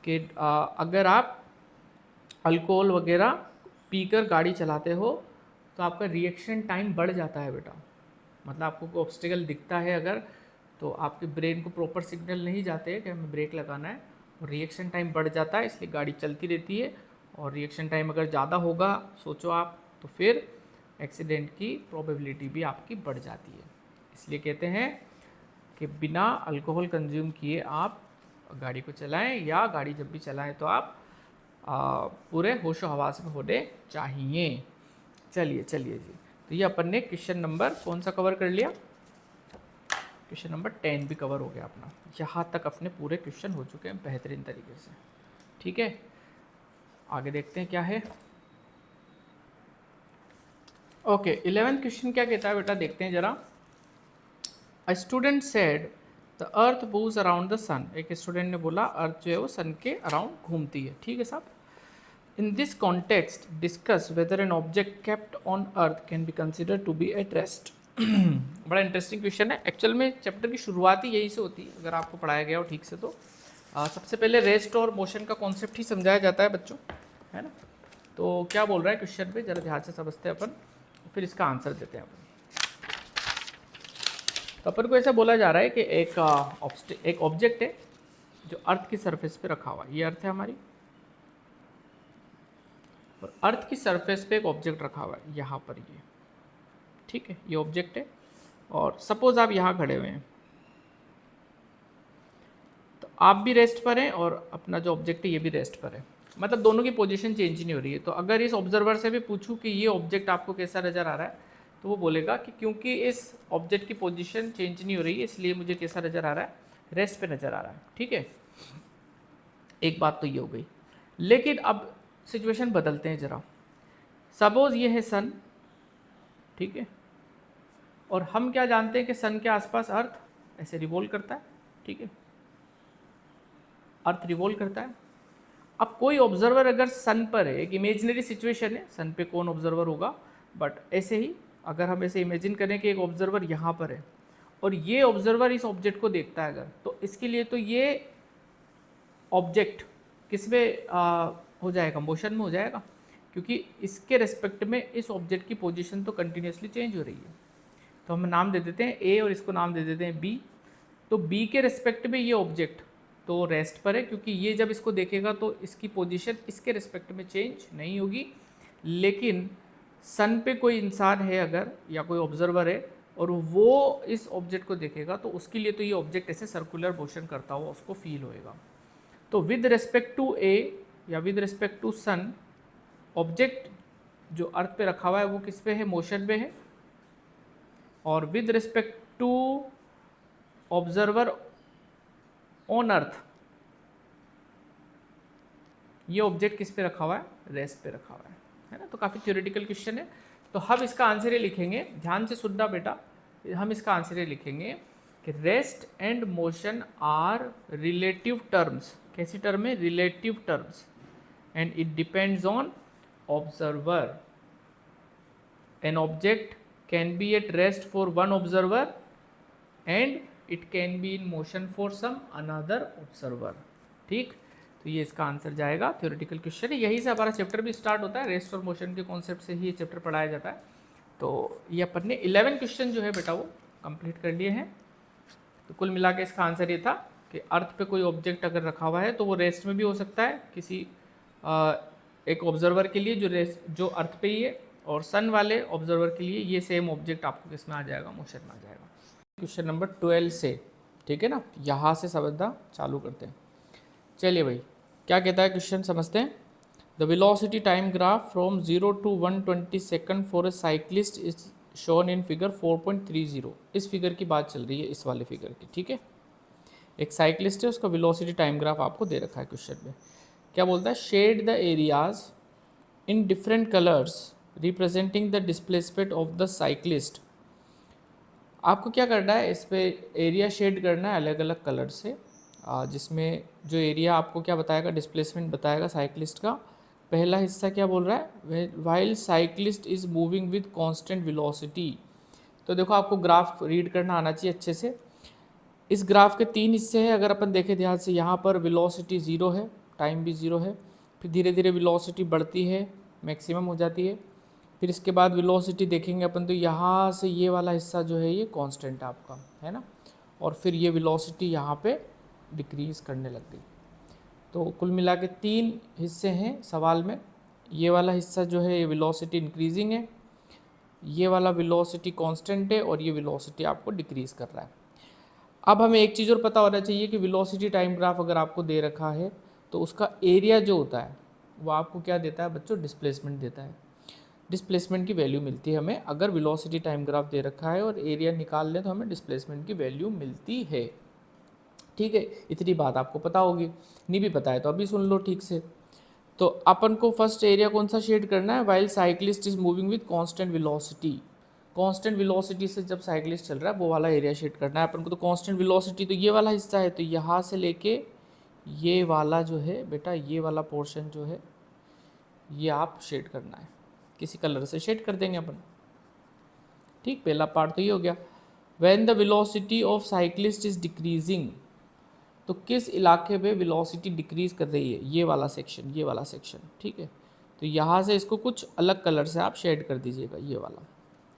कि अगर आप अल्कोहल वगैरह पीकर गाड़ी चलाते हो तो आपका रिएक्शन टाइम बढ़ जाता है बेटा। मतलब आपको कोई ऑब्स्टिकल दिखता है अगर, तो आपके ब्रेन को प्रॉपर सिग्नल नहीं जाते कि हमें ब्रेक लगाना है, और रिएक्शन टाइम बढ़ जाता है, इसलिए गाड़ी चलती रहती है। और रिएक्शन टाइम अगर ज़्यादा होगा सोचो आप, तो फिर एक्सीडेंट की प्रोबेबिलिटी भी आपकी बढ़ जाती है। इसलिए कहते हैं कि बिना अल्कोहल कंज्यूम किए आप गाड़ी को चलाएं, या गाड़ी जब भी चलाएं तो आप पूरे होशो हवास में होने चाहिए। चलिए चलिए जी, तो ये अपन ने क्वेश्चन नंबर कौन सा कवर कर लिया, क्वेश्चन नंबर 10 भी कवर हो गया अपना। यहाँ तक अपने पूरे क्वेश्चन हो चुके हैं बेहतरीन तरीके से। ठीक है, आगे देखते हैं क्या है। ओके, 11th क्वेश्चन क्या कहता है बेटा, देखते हैं जरा। A student said the earth moves around the sun. एक स्टूडेंट ने बोला अर्थ जो है वो सन के अराउंड घूमती है। ठीक है साहब। In this context discuss whether an object kept on earth can be consider to be at rest. बड़ा इंटरेस्टिंग क्वेश्चन है। एक्चुअल में चैप्टर की शुरुआत ही यही से होती है अगर आपको पढ़ाया गया हो ठीक से तो। सबसे पहले रेस्ट और मोशन का कॉन्सेप्ट ही समझाया जाता है बच्चों, है ना। तो क्या बोल रहा है क्वेश्चन पे, जरा ध्यान से समझते हैं अपन, फिर इसका आंसर देते हैं अपन। तो अपन को ऐसा बोला जा रहा है कि एक ऑब्जेक्ट है जो अर्थ की सरफेस पे रखा हुआ है। ये अर्थ है हमारी, और अर्थ की सरफेस पे एक ऑब्जेक्ट रखा हुआ है यहाँ पर ये। ठीक है, ये ऑब्जेक्ट है, और सपोज आप यहाँ खड़े हुए हैं, तो आप भी रेस्ट पर हैं और अपना जो ऑब्जेक्ट है ये भी रेस्ट पर है। मतलब दोनों की पोजीशन चेंज नहीं हो रही है। तो अगर इस ऑब्जर्वर से भी पूछूं कि ये ऑब्जेक्ट आपको कैसा नज़र आ रहा है, तो वो बोलेगा कि क्योंकि इस ऑब्जेक्ट की पोजीशन चेंज नहीं हो रही है इसलिए मुझे कैसा नज़र आ रहा है, रेस्ट पे नज़र आ रहा है। ठीक है, एक बात तो ये हो गई। लेकिन अब सिचुएशन बदलते हैं ज़रा। सपोज ये है सन, ठीक है, और हम क्या जानते हैं कि सन के आसपास अर्थ ऐसे रिवॉल्व करता है। ठीक है, अर्थ रिवॉल्व करता है। अब कोई ऑब्जर्वर अगर सन पर है, एक इमेजिनरी सिचुएशन है, सन पे कौन ऑब्जर्वर होगा, बट ऐसे ही अगर हम ऐसे इमेजिन करें कि एक ऑब्जर्वर यहाँ पर है और ये ऑब्जर्वर इस ऑब्जेक्ट को देखता है अगर, तो इसके लिए तो ये ऑब्जेक्ट किस में हो जाएगा, मोशन में हो जाएगा, क्योंकि इसके रेस्पेक्ट में इस ऑब्जेक्ट की पोजीशन तो कंटिन्यूसली चेंज हो रही है। तो हम नाम दे देते हैं ए और इसको नाम दे देते हैं बी। तो बी के रेस्पेक्ट में ये ऑब्जेक्ट तो रेस्ट पर है, क्योंकि ये जब इसको देखेगा तो इसकी पोजीशन इसके रेस्पेक्ट में चेंज नहीं होगी। लेकिन सन पे कोई इंसान है अगर, या कोई ऑब्जर्वर है, और वो इस ऑब्जेक्ट को देखेगा तो उसके लिए तो ये ऑब्जेक्ट ऐसे सर्कुलर मोशन करता हुआ उसको फील होएगा। तो विद रिस्पेक्ट टू ए या with respect to sun, object जो अर्थ पे रखा हुआ है वो किस पे है, मोशन में है। और with respect to observer on earth, ये ऑब्जेक्ट किस पे रखा हुआ है, रेस्ट पे रखा हुआ है ना। तो काफ़ी थ्योरेटिकल क्वेश्चन है। तो हम इसका आंसर ये लिखेंगे, ध्यान से सुनना बेटा, हम इसका आंसर ये लिखेंगे कि rest and motion are relative terms. कैसी टर्म है, relative terms, and it depends on observer. An object can be at rest for one observer and it can be in motion for some another observer. ठीक, तो ये इसका answer जाएगा। Theoretical question है, यही से हमारा चैप्टर भी स्टार्ट होता है। रेस्ट और मोशन के कॉन्सेप्ट से ही ये चैप्टर पढ़ाया जाता है। तो ये अपन ने 11 क्वेश्चन जो है बेटा वो कंप्लीट कर लिए हैं। तो कुल मिला के इसका आंसर ये था कि अर्थ पे कोई ऑब्जेक्ट अगर रखा हुआ है तो वो रेस्ट में भी हो सकता है किसी एक ऑब्जर्वर के लिए जो अर्थ पे ही है, और सन वाले ऑब्जर्वर के लिए ये सेम ऑब्जेक्ट आपको किस में आ जाएगा, मोशन में आ जाएगा। क्वेश्चन नंबर 12 से, ठीक है ना, यहाँ से समझना चालू करते हैं। चलिए भाई, क्या कहता है क्वेश्चन, समझते हैं। The velocity time graph from 0 to 120 second for a cyclist is shown in figure 4.30। इस फिगर की बात चल रही है, इस वाले फिगर की, ठीक है। एक साइक्लिस्ट है, उसका वेलोसिटी टाइम ग्राफ आपको दे रखा है क्वेश्चन में। क्या बोलता है, shade the areas in different colours representing the displacement of the cyclist. आपको क्या करना है, इस पे एरिया शेड करना है अलग अलग कलर से, जिसमें जो एरिया आपको क्या बताएगा, डिस्प्लेसमेंट बताएगा साइक्लिस्ट का। पहला हिस्सा क्या बोल रहा है, while cyclist is moving with constant velocity. तो देखो, आपको ग्राफ रीड करना आना चाहिए अच्छे से। इस ग्राफ के 3 हिस्से हैं, अगर अपन देखें ध्यान से, यहाँ पर वेलोसिटी 0 है, टाइम भी 0 है, फिर धीरे धीरे वेलोसिटी बढ़ती है, मैक्सिमम हो जाती है, फिर इसके बाद वेलोसिटी देखेंगे अपन तो यहाँ से ये वाला हिस्सा जो है ये कांस्टेंट आपका है ना, और फिर ये वेलोसिटी यहाँ पे डिक्रीज़ करने लग गई। तो कुल मिला के 3 हिस्से हैं सवाल में। ये वाला हिस्सा जो है ये वेलोसिटी इंक्रीजिंग है, ये वाला वेलोसिटी कांस्टेंट है, और ये वेलोसिटी आपको डिक्रीज़ कर रहा है। अब हमें एक चीज़ और पता होना चाहिए कि वेलोसिटी टाइम ग्राफ अगर आपको दे रखा है तो उसका एरिया जो होता है वो आपको क्या देता है बच्चों, डिस्प्लेसमेंट देता है। डिस्प्लेसमेंट की वैल्यू मिलती है हमें, अगर वेलोसिटी टाइम ग्राफ दे रखा है और एरिया निकाल लें तो हमें डिस्प्लेसमेंट की वैल्यू मिलती है। ठीक है, इतनी बात आपको पता होगी, नहीं भी पता है तो अभी सुन लो ठीक से। तो अपन को फर्स्ट एरिया कौन सा शेड करना है, while cyclist is moving with constant velocity. Constant velocity से जब साइक्लिस्ट चल रहा है वो वाला एरिया शेड करना है अपन को। तो कांस्टेंट वेलोसिटी तो ये वाला हिस्सा है, तो यहाँ से लेके ये वाला जो है बेटा, ये वाला पोर्शन जो है ये आप शेड करना है, किसी कलर से शेड कर देंगे अपन। ठीक, पहला पार्ट तो ये हो गया। When the velocity of cyclist is decreasing, तो किस इलाके पे वेलोसिटी डिक्रीज कर रही है, ये वाला सेक्शन, ये वाला सेक्शन। ठीक है, तो यहाँ से इसको कुछ अलग कलर से आप शेड कर दीजिएगा, ये वाला।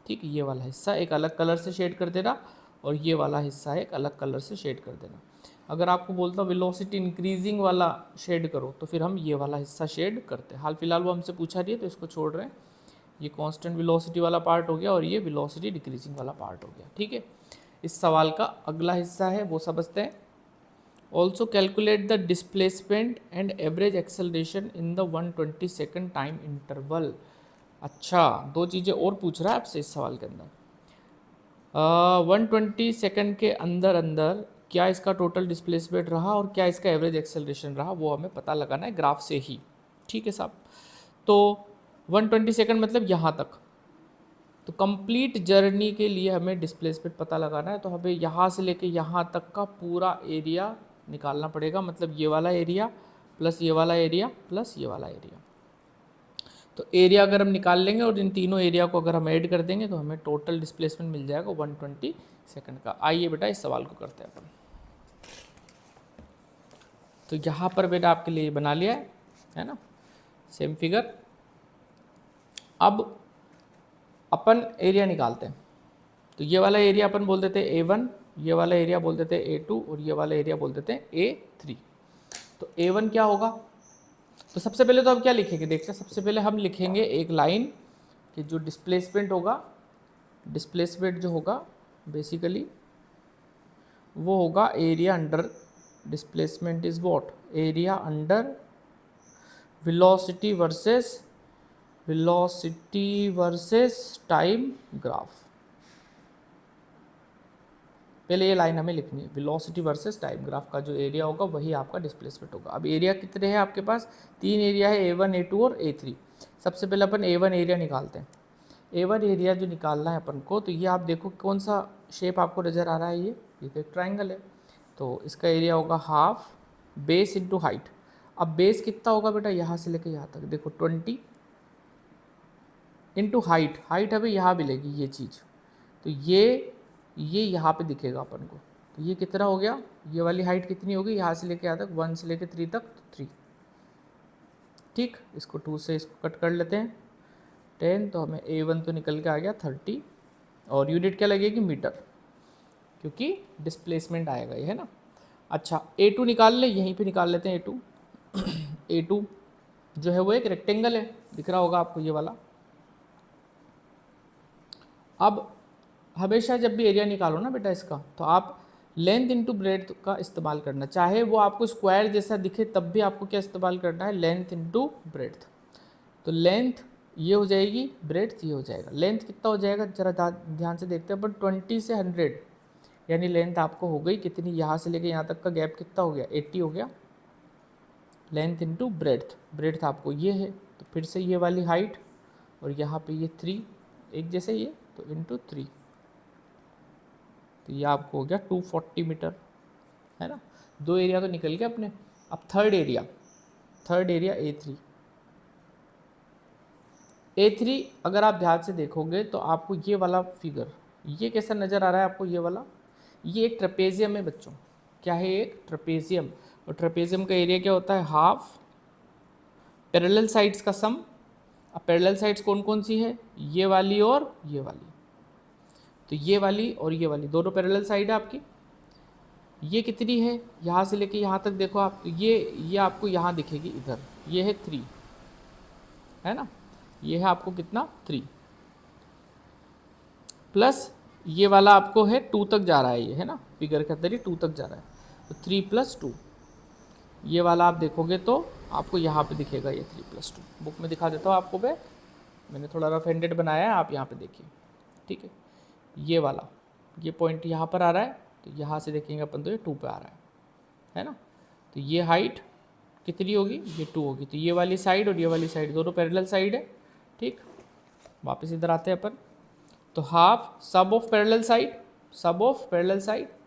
ठीक है, ये वाला हिस्सा एक अलग कलर से शेड कर देना, और ये वाला हिस्सा एक अलग कलर से शेड कर देना। अगर आपको बोलता वेलोसिटी इंक्रीजिंग वाला शेड करो तो फिर हम ये वाला हिस्सा शेड करते हैं। हाल फिलहाल वो हमसे पूछा रही है तो इसको छोड़ रहे हैं। ये कांस्टेंट वेलोसिटी वाला पार्ट हो गया और ये वेलोसिटी डिक्रीजिंग वाला पार्ट हो गया। ठीक है, इस सवाल का अगला हिस्सा है वो समझते हैं। Also calculate the displacement and average acceleration in the 120 second time interval. अच्छा, 2 चीज़ें और पूछ रहा है आपसे इस सवाल के अंदर। 120 सेकेंड के अंदर अंदर क्या इसका टोटल डिस्प्लेसमेंट रहा और क्या इसका एवरेज एक्सेलरेशन रहा, वो हमें पता लगाना है ग्राफ से ही। ठीक है साहब, तो 120 सेकेंड मतलब यहाँ तक, तो कंप्लीट जर्नी के लिए हमें डिस्प्लेसमेंट पता लगाना है। तो हमें यहाँ से लेके यहाँ तक का पूरा एरिया निकालना पड़ेगा, मतलब ये वाला एरिया प्लस ये वाला एरिया प्लस ये वाला एरिया। तो एरिया अगर हम निकाल लेंगे और इन तीनों एरिया को अगर हम ऐड कर देंगे तो हमें टोटल डिस्प्लेसमेंट मिल जाएगा 120 सेकंड का। आइए बेटा इस सवाल को करते हैं अपन। तो यहाँ पर बेटा आपके लिए बना लिया है ना, सेम फिगर। अब अपन एरिया निकालते हैं। तो ये वाला एरिया अपन बोल देते हैं A1, ये वाला एरिया बोल देते हैं A2 और ये वाला एरिया बोल देते हैं A3। तो A1 क्या होगा, तो सबसे पहले तो हम क्या लिखेंगे देखते हैं। सबसे पहले हम लिखेंगे एक लाइन कि जो डिस्प्लेसमेंट होगा, डिस्प्लेसमेंट जो होगा बेसिकली वो होगा area under displacement is what, area under velocity versus time graph. पहले ये लाइन हमें लिखनी है, वेलोसिटी वर्सेस टाइम ग्राफ का जो एरिया होगा वही आपका डिस्प्लेसमेंट होगा। अब एरिया कितने हैं आपके पास, 3 एरिया है, A1 A2 और A3। सबसे पहले अपन A1 एरिया निकालते हैं। A1 एरिया जो निकालना है अपन को, तो ये आप देखो कौन सा शेप आपको नज़र आ रहा है, ये तो एक ट्राइंगल है। तो इसका एरिया होगा हाफ बेस इंटू हाइट। अब बेस कितना होगा बेटा, यहाँ से लेकर यहाँ तक देखो 20 इंटू हाइट, हाइट हमें यहाँ मिलेगी ये चीज़, तो ये यहाँ पे दिखेगा अपन को। तो ये कितना हो गया, ये वाली हाइट कितनी होगी, यहाँ से लेके यहाँ तक 1 से लेके 3 तक, तो 3। ठीक, इसको 2 से इसको कट कर लेते हैं 10, तो हमें A1 तो निकल के आ गया 30, और यूनिट क्या लगेगी मीटर। क्योंकि डिस्प्लेसमेंट आएगा ये, है ना। अच्छा A2 निकाल ले, यहीं पे निकाल लेते हैं A2। A2 जो है वो एक रेक्टेंगल है, दिख रहा होगा आपको ये वाला। अब हमेशा जब भी एरिया निकालो ना बेटा इसका, तो आप लेंथ इंटू ब्रेड्थ का इस्तेमाल करना, चाहे वो आपको स्क्वायर जैसा दिखे तब भी आपको क्या इस्तेमाल करना है, लेंथ इंटू ब्रेड्थ। तो लेंथ ये हो जाएगी, ब्रेड्थ ये हो जाएगा। लेंथ कितना हो जाएगा जरा ध्यान से देखते हैं अपन, 20 से 100, यानी लेंथ आपको हो गई कितनी, यहाँ से लेके यहाँ तक का गैप कितना हो गया, 80 हो गया। लेंथ इंटू ब्रेड्थ, ब्रेड्थ आपको ये है, तो फिर से ये वाली हाइट और यहाँ पे ये 3 एक जैसे ये, तो इंटू 3, तो ये आपको हो गया 240 मीटर, है ना। 2 एरिया तो निकल गए अपने। अब थर्ड एरिया A3 अगर आप ध्यान से देखोगे तो आपको ये वाला फिगर, ये कैसा नज़र आ रहा है आपको, ये वाला, ये एक ट्रेपेजियम है बच्चों। क्या है, एक ट्रेपेजियम। और ट्रेपेजियम का एरिया क्या होता है, हाफ पैरेलल साइड्स का सम। अब पैरेलल साइड्स कौन कौन सी है, ये वाली और ये वाली। तो ये वाली और ये वाली दोनों पैरेलल साइड है आपकी। ये कितनी है, यहाँ से लेके यहाँ तक देखो आप, तो ये आपको यहाँ दिखेगी इधर, ये है 3, है ना। ये है आपको कितना 3, प्लस ये वाला आपको है 2 तक जा रहा है ये, है ना, फिगर के अंदर ही 2 तक जा रहा है, तो 3 + 2। ये वाला आप देखोगे तो आपको यहाँ पे दिखेगा ये 3 + 2। बुक में दिखा देता हूँ आपको, मैंने थोड़ा रफ हैंडेड बनाया है, आप यहाँ पे देखिए, ठीक है। ये वाला, ये पॉइंट यहाँ पर आ रहा है, तो यहाँ से देखेंगे अपन तो ये 2 पे आ रहा है ना। तो ये हाइट कितनी होगी, ये 2 होगी। तो ये वाली साइड और ये वाली साइड दोनों पैरेलल साइड है, ठीक। वापस इधर आते हैं अपन, तो हाफ सब of parallel side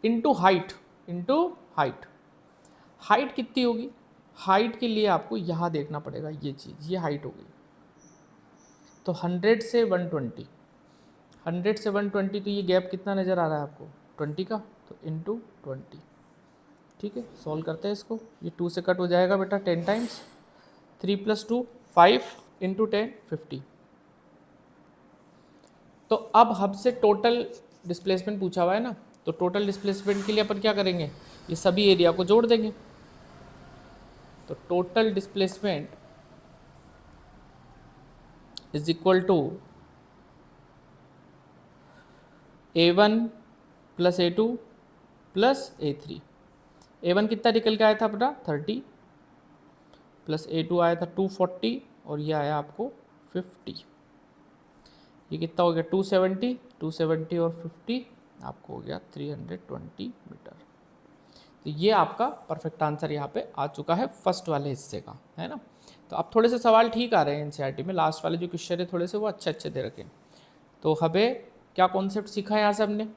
into height, height कितनी होगी, हाइट के लिए आपको यहाँ देखना पड़ेगा, ये चीज़, ये हाइट हो गई। तो 100 से 120, 100 से 120, तो ये गैप कितना नज़र आ रहा है आपको, 20 का, तो इंटू 20, ठीक है। सॉल्व करते हैं इसको, ये 2 से कट हो जाएगा बेटा 10 टाइम्स, 3 + 2 5 इंटू 10 50। तो अब हमसे टोटल डिस्प्लेसमेंट पूछा हुआ है ना, तो टोटल डिस्प्लेसमेंट के लिए अपन क्या करेंगे, ये सभी एरिया को जोड़ देंगे। तो total displacement is equal to A1 + A2 + A3। A1 कितना निकल के आया था अपना 30, प्लस A2 आया था 240, और ये आया आपको 50। ये कितना हो गया 270 और 50 आपको हो गया 320 मीटर। तो ये आपका परफेक्ट आंसर यहाँ पे आ चुका है फर्स्ट वाले हिस्से का, है ना। तो अब थोड़े से सवाल ठीक आ रहे हैं एनसीईआरटी में, लास्ट वाले जो क्वेश्चन है थोड़े से वो अच्छे दे रखे हैं। तो हमें क्या कॉन्सेप्ट सीखा है यहाँ से हमने,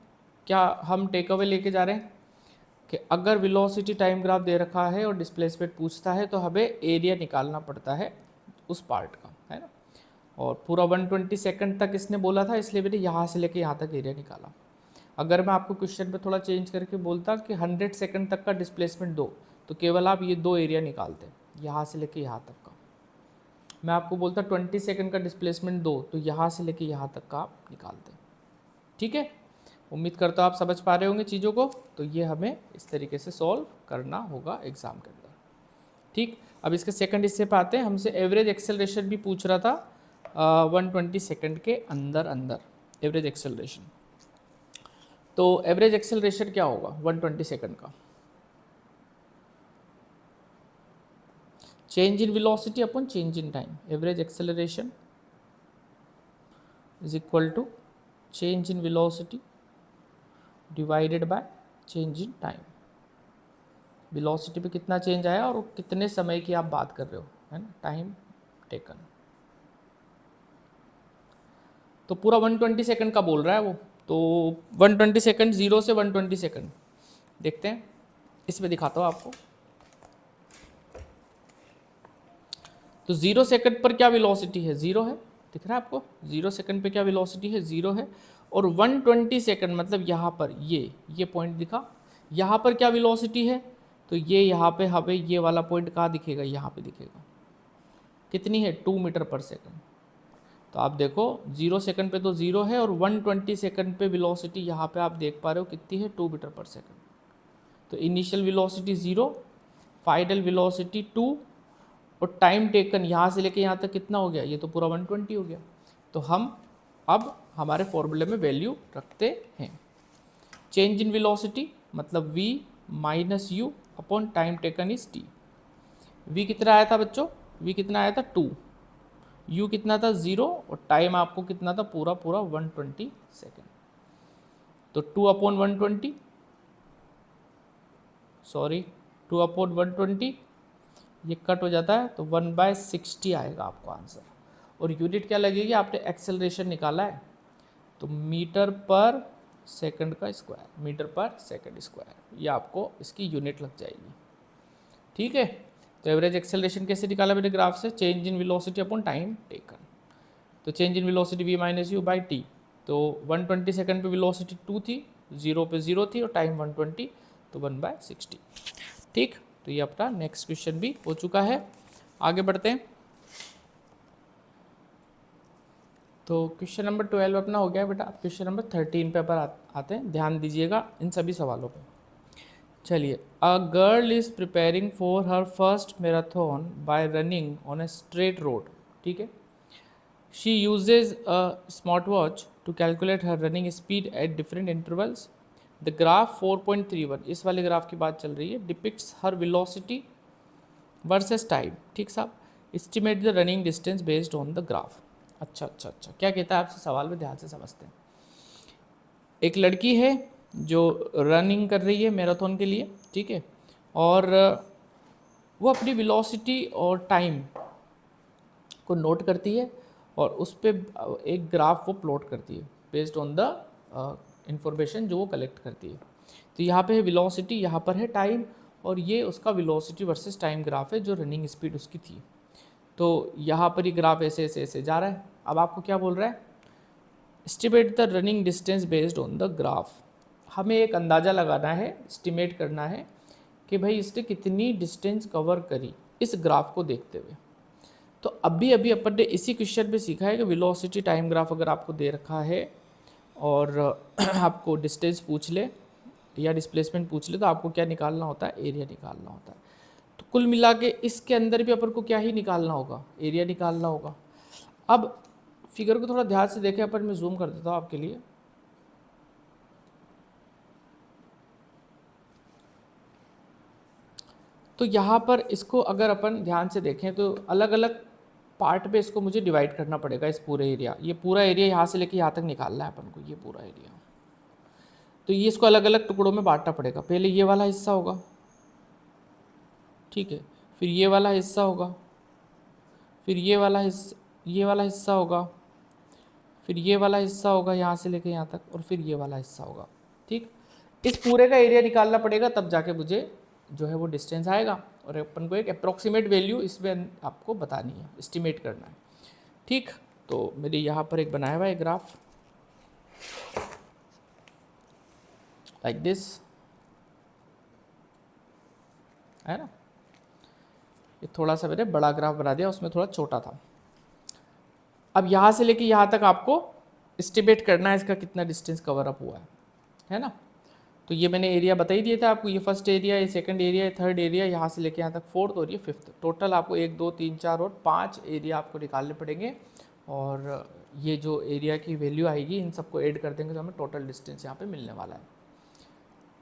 क्या हम टेक अवे लेके जा रहे हैं कि अगर वेलोसिटी टाइम ग्राफ दे रखा है और डिस्प्लेसमेंट पूछता है तो हमें एरिया निकालना पड़ता है उस पार्ट का, है ना। और पूरा 120 सेकंड तक इसने बोला था, इसलिए मैंने यहाँ से लेके यहाँ तक एरिया निकाला। अगर मैं आपको क्वेश्चन में थोड़ा चेंज करके बोलता कि 100 सेकंड तक का डिस्प्लेसमेंट दो, तो केवल आप ये 2 एरिया निकालते, यहाँ से लेके यहाँ तक का। मैं आपको बोलता 20 सेकंड का डिस्प्लेसमेंट दो, तो यहाँ से लेके यहाँ तक का आप निकालते, ठीक है। उम्मीद करता हूँ आप समझ पा रहे होंगे चीज़ों को। तो ये हमें इस तरीके से सॉल्व करना होगा एग्ज़ाम के अंदर, ठीक। अब इसके सेकंड हिस्से पे आते हैं। हमसे एवरेज एक्सेलरेशन भी पूछ रहा था 120 सेकंड के अंदर एवरेज एक्सेलरेशन। तो एवरेज एक्सेलरेशन क्या होगा 120 सेकंड का, change in velocity upon change in time. Average acceleration is equal to change in velocity divided by change in time. Velocity पे कितना चेंज आया और कितने समय की आप बात कर रहे हो, है ना, टाइम टेकन। तो पूरा 120 सेकंड का बोल रहा है वो, तो 120 सेकंड 0 से 120 सेकंड देखते हैं, इसमें दिखाता हूँ आपको। तो 0 सेकंड पर क्या वेलोसिटी है, 0 है, दिख रहा है आपको। 0 सेकंड पे क्या वेलोसिटी है, 0 है। और 120 सेकंड मतलब यहाँ पर ये पॉइंट दिखा, यहाँ पर क्या वेलोसिटी है, तो ये यहाँ पे हमें ये वाला पॉइंट कहाँ दिखेगा, यहाँ पे दिखेगा। कितनी है 2 मीटर पर सेकंड। तो आप देखो 0 सेकंड पे तो 0 है और 120 सेकंड पे वेलोसिटी यहाँ पे आप देख पा रहे हो कितनी है, 2 मीटर पर सेकंड। तो इनिशियल वेलोसिटी 0, फाइनल वेलोसिटी 2 और टाइम टेकन यहाँ से लेके यहाँ तक कितना हो गया, ये तो पूरा 120 हो गया। तो हम अब हमारे फॉर्मूले में वैल्यू रखते हैं। चेंज इन वेलोसिटी मतलब v minus you upon time taken is t। v कितना आया था बच्चों, v कितना आया था 2, u कितना था 0 और टाइम आपको कितना था, पूरा पूरा 120 सेकेंड। तो 2 अपॉन 120, सॉरी 2 अपॉन 120, ये कट हो जाता है तो 1/60 आएगा आपको आंसर। और यूनिट क्या लगेगी, आपने एक्सेलरेशन निकाला है तो मीटर पर सेकंड का square, metre per second square, ये आपको इसकी यूनिट लग जाएगी। ठीक है, तो एवरेज एक्सेलरेशन कैसे निकाला मैंने ग्राफ से, change in velocity upon time taken. तो change in velocity v minus u by t. तो 120 सेकंड पे वेलोसिटी 2 थी, 0 पे 0 थी और टाइम 120, तो 1/60। ठीक, तो ये अपना नेक्स्ट क्वेश्चन भी हो चुका है। आगे बढ़ते हैं। तो क्वेश्चन नंबर 12 अपना हो गया बेटा। क्वेश्चन नंबर 13 पे पर आते हैं, ध्यान दीजिएगा इन सभी सवालों पे। चलिए, a girl is preparing for her first marathon by running on a straight road. ठीक है, she uses a smart watch to calculate her running speed at different intervals. The graph 4.31, इस वाले ग्राफ की बात चल रही है, depicts her velocity versus time. ठीक साहब, estimate the running distance based on the graph. अच्छा अच्छा अच्छा, क्या कहता है आपसे सवाल में, ध्यान से समझते हैं। एक लड़की है जो रनिंग कर रही है मैराथन के लिए, ठीक है, और वो अपनी वेलोसिटी और टाइम को नोट करती है और उस पर एक ग्राफ वो प्लॉट करती है बेस्ड ऑन द इंफॉर्मेशन जो वो कलेक्ट करती है। तो यहाँ पे है वेलोसिटी, यहाँ पर है टाइम, और ये उसका वेलोसिटी वर्सेस टाइम ग्राफ है जो रनिंग स्पीड उसकी थी। तो यहाँ पर ये ग्राफ ऐसे ऐसे ऐसे जा रहा है। अब आपको क्या बोल रहा है, estimate the running distance based on the graph. हमें एक अंदाज़ा लगाना है, एस्टिमेट करना है कि भाई इसने कितनी डिस्टेंस कवर करी इस ग्राफ को देखते हुए। तो अभी अभी अपन ने इसी क्वेश्चन में सीखा है कि वेलोसिटी टाइम ग्राफ अगर आपको दे रखा है और आपको डिस्टेंस पूछ ले या डिस्प्लेसमेंट पूछ ले, तो आपको क्या निकालना होता है, एरिया निकालना होता है। तो कुल मिला के इसके अंदर भी अपन को क्या ही निकालना होगा, एरिया निकालना होगा। अब फिगर को थोड़ा ध्यान से देखें अपन, मैं जूम कर देता हूँ आपके लिए। तो यहाँ पर इसको अगर अपन ध्यान से देखें तो अलग अलग पार्ट पे इसको मुझे डिवाइड करना पड़ेगा। इस पूरे एरिया, ये पूरा एरिया यहाँ से लेके यहाँ तक निकालना है अपन को, ये पूरा एरिया। तो ये इसको अलग अलग टुकड़ों में बांटना पड़ेगा। पहले ये वाला हिस्सा होगा, ठीक है, फिर ये वाला हिस्सा होगा, फिर ये वाला हिस्सा होगा, फिर ये वाला हिस्सा होगा यहाँ से लेके यहाँ तक, और फिर ये वाला हिस्सा होगा। ठीक, इस पूरे का एरिया निकालना पड़ेगा, तब जाके मुझे जो है वो डिस्टेंस आएगा, और अपन को एक अप्रोक्सीमेट वैल्यू इसमें आपको बतानी है, एस्टिमेट करना है। ठीक, तो मेरे यहाँ पर एक बनाया हुआ है ग्राफ लाइक दिस, है ना। ये थोड़ा सा मैंने बड़ा ग्राफ बना दिया, उसमें थोड़ा छोटा था। अब यहाँ से लेके यहाँ तक आपको एस्टिमेट करना है इसका कितना डिस्टेंस कवर अप हुआ है ना। तो ये मैंने एरिया बता ही दिया था आपको, ये फर्स्ट एरिया, ये सेकंड एरिया, ये थर्ड एरिया, यहाँ से लेके यहाँ तक फोर्थ और ये फिफ्थ। टोटल आपको 1 2 3 4 और 5 एरिया आपको निकालने पड़ेंगे, और ये जो एरिया की वैल्यू आएगी इन सबको ऐड कर देंगे तो हमें टोटल डिस्टेंस यहाँ पे मिलने वाला है।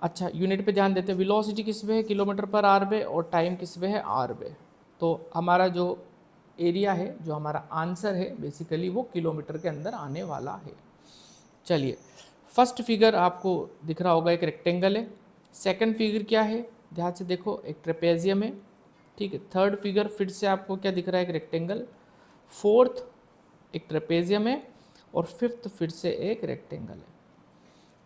अच्छा, यूनिट पे ध्यान देते हैं, वेलोसिटी किस पे है, किलोमीटर पर आर पे, और टाइम किस पे है, आर पे। तो हमारा जो एरिया है, जो हमारा आंसर है बेसिकली, वो किलोमीटर के अंदर आने वाला है। चलिए, फर्स्ट फिगर आपको दिख रहा होगा, एक रेक्टेंगल है। सेकंड फिगर क्या है, ध्यान से देखो, एक ट्रेपेजियम है। ठीक है, थर्ड फिगर फिर से आपको क्या दिख रहा है, एक रेक्टेंगल। फोर्थ एक ट्रेपेजियम है, और फिफ्थ फिर से एक रेक्टेंगल है।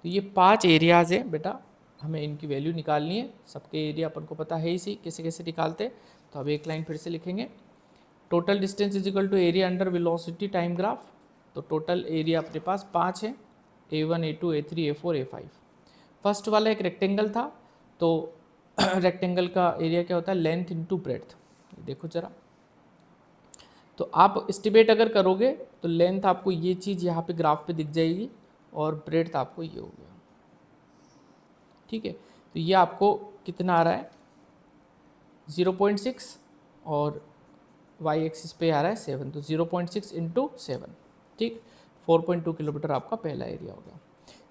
तो ये 5 एरियाज़ हैं बेटा, हमें इनकी वैल्यू निकालनी है। सबके एरिया अपन को पता है ही सी कैसे कैसे निकालते। तो अब एक लाइन फिर से लिखेंगे, total distance is equal to area under velocity time graph. तो टोटल एरिया अपने पास 5 है, A1 A2 A3 A4 A5। First वाला एक रेक्टेंगल था, तो रेक्टेंगल का एरिया क्या होता है, लेंथ इंटू ब्रेड्थ। देखो जरा, तो आप एस्टिमेट अगर करोगे तो लेंथ आपको ये चीज़ यहाँ पे ग्राफ पे दिख जाएगी और ब्रेड्थ आपको ये हो गया, ठीक है। तो ये आपको कितना आ रहा है 0.6 और वाई एक्सिस पे आ रहा है 7, तो 0.6 इंटू 7, ठीक। 4.2 किलोमीटर आपका पहला एरिया हो गया।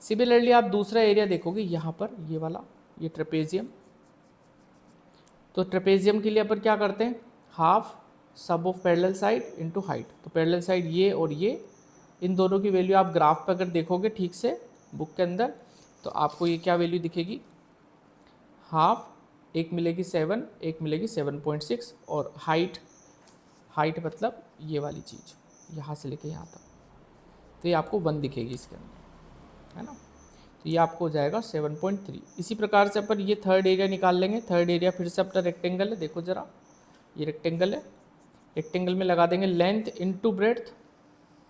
सिमिलरली आप दूसरा एरिया देखोगे यहाँ पर, ये वाला, ये ट्रेपेजियम। तो ट्रेपेजियम के लिए अपन क्या करते हैं, हाफ सब of parallel side into height. तो पैरेलल साइड ये और ये, इन दोनों की वैल्यू आप ग्राफ पर अगर देखोगे ठीक से बुक के अंदर, तो आपको ये क्या वैल्यू दिखेगी, हाफ, एक मिलेगी 7, एक मिलेगी 7.6, और हाइट मतलब ये वाली चीज़ यहाँ से लेके यहाँ तक, तो ये आपको 1 दिखेगी इसके अंदर, है ना। तो ये आपको हो जाएगा 7.3। इसी प्रकार से अपन ये थर्ड एरिया निकाल लेंगे। थर्ड एरिया फिर से अपना रेक्टेंगल है, देखो ज़रा, ये रेक्टेंगल है, रेक्टेंगल में लगा देंगे लेंथ इनटू ब्रेड्थ,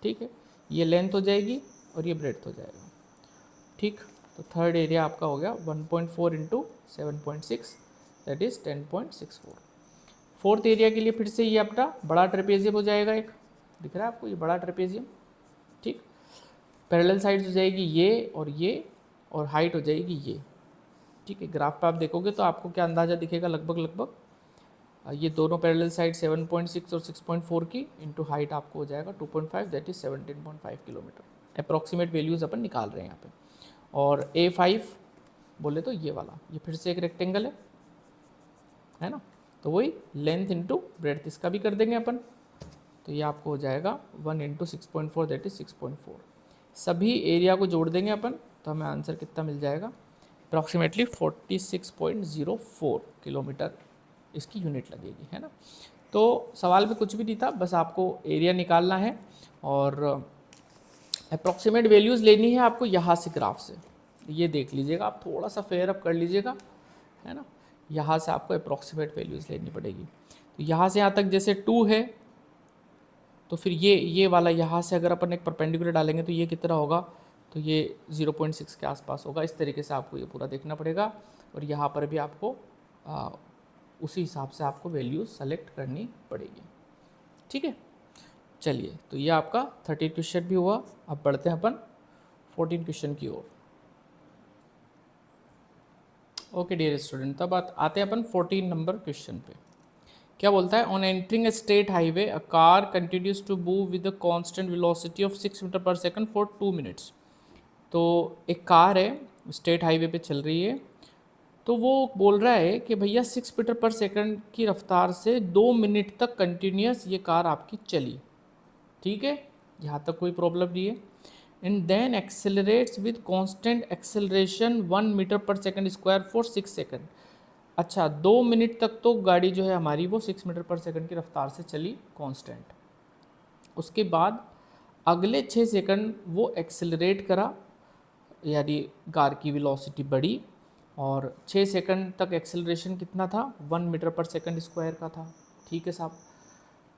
ठीक है। ये लेंथ हो जाएगी और ये ब्रेड्थ हो जाएगा, ठीक। तो थर्ड एरिया आपका हो गया 1.4 into 7.6, that is 10.64। Fourth area के लिए फिर से ये अपना बड़ा ट्रेपेजियम हो जाएगा, एक दिख रहा है आपको, ये बड़ा ट्रेपेजियम, ठीक। पैरेलल साइड्स हो जाएगी ये, और हाइट हो जाएगी ये, ठीक है। ग्राफ पे आप देखोगे तो आपको क्या अंदाज़ा दिखेगा, लगभग ये दोनों पैरेलल साइड 7.6 और 6.4 की इंटू हाइट आपको हो जाएगा 2.5, that is 17.5 kilometre. Approximate values अपन निकाल रहे हैं यहाँ पे। और A5 बोले तो ये वाला, ये फिर से एक रेक्टेंगल है ना, तो वही लेंथ इंटू ब्रेड्थ इसका भी कर देंगे अपन। तो ये आपको हो जाएगा 1 इंटू 6.4, दैट इज 6.4। सभी एरिया को जोड़ देंगे अपन तो हमें आंसर कितना मिल जाएगा, अप्रॉक्सीमेटली 46.04 किलोमीटर इसकी यूनिट लगेगी, है ना। तो सवाल में कुछ भी नहीं था, बस आपको एरिया निकालना है और अप्रॉक्सीमेट वैल्यूज़ लेनी है आपको यहाँ से ग्राफ से। ये देख लीजिएगा, आप थोड़ा सा फेयर अप कर लीजिएगा, है ना। यहाँ से आपको अप्रॉक्सीमेट वैल्यूज़ लेनी पड़ेगी। तो यहाँ से यहाँ तक जैसे 2 है, तो फिर ये वाला यहाँ से अगर अपन एक परपेंडिकुलर डालेंगे तो ये कितना होगा, तो ये 0.6 के आसपास होगा। इस तरीके से आपको ये पूरा देखना पड़ेगा और यहाँ पर भी आपको उसी हिसाब से आपको वैल्यूज सेलेक्ट करनी पड़ेगी, ठीक है। चलिए, तो ये आपका 30 क्वेश्चन भी हुआ। अब बढ़ते हैं अपन 14 क्वेश्चन की ओर। ओके डियर स्टूडेंट, तब आते हैं अपन 14 नंबर क्वेश्चन पे। क्या बोलता है, on entering a state highway a car continues to move with a constant velocity of 6 metre per second for 2 minutes. तो एक कार है, स्टेट हाईवे पे चल रही है, तो वो बोल रहा है कि भैया 6 मीटर पर सेकंड की रफ्तार से 2 मिनट तक कंटिन्यूस ये कार आपकी चली, ठीक है, यहाँ तक कोई प्रॉब्लम नहीं है। And then accelerates with constant acceleration 1 metre per second square for 6 second. अच्छा, 2 मिनट तक तो गाड़ी जो है हमारी वो 6 मीटर पर सेकंड की रफ्तार से चली कांस्टेंट। उसके बाद अगले 6 सेकंड वो एक्सेलरेट करा, यानी कार की वेलोसिटी बढ़ी, और 6 सेकंड तक एक्सेलरेशन कितना था, 1 मीटर पर सेकंड स्क्वायर का था, ठीक है साहब।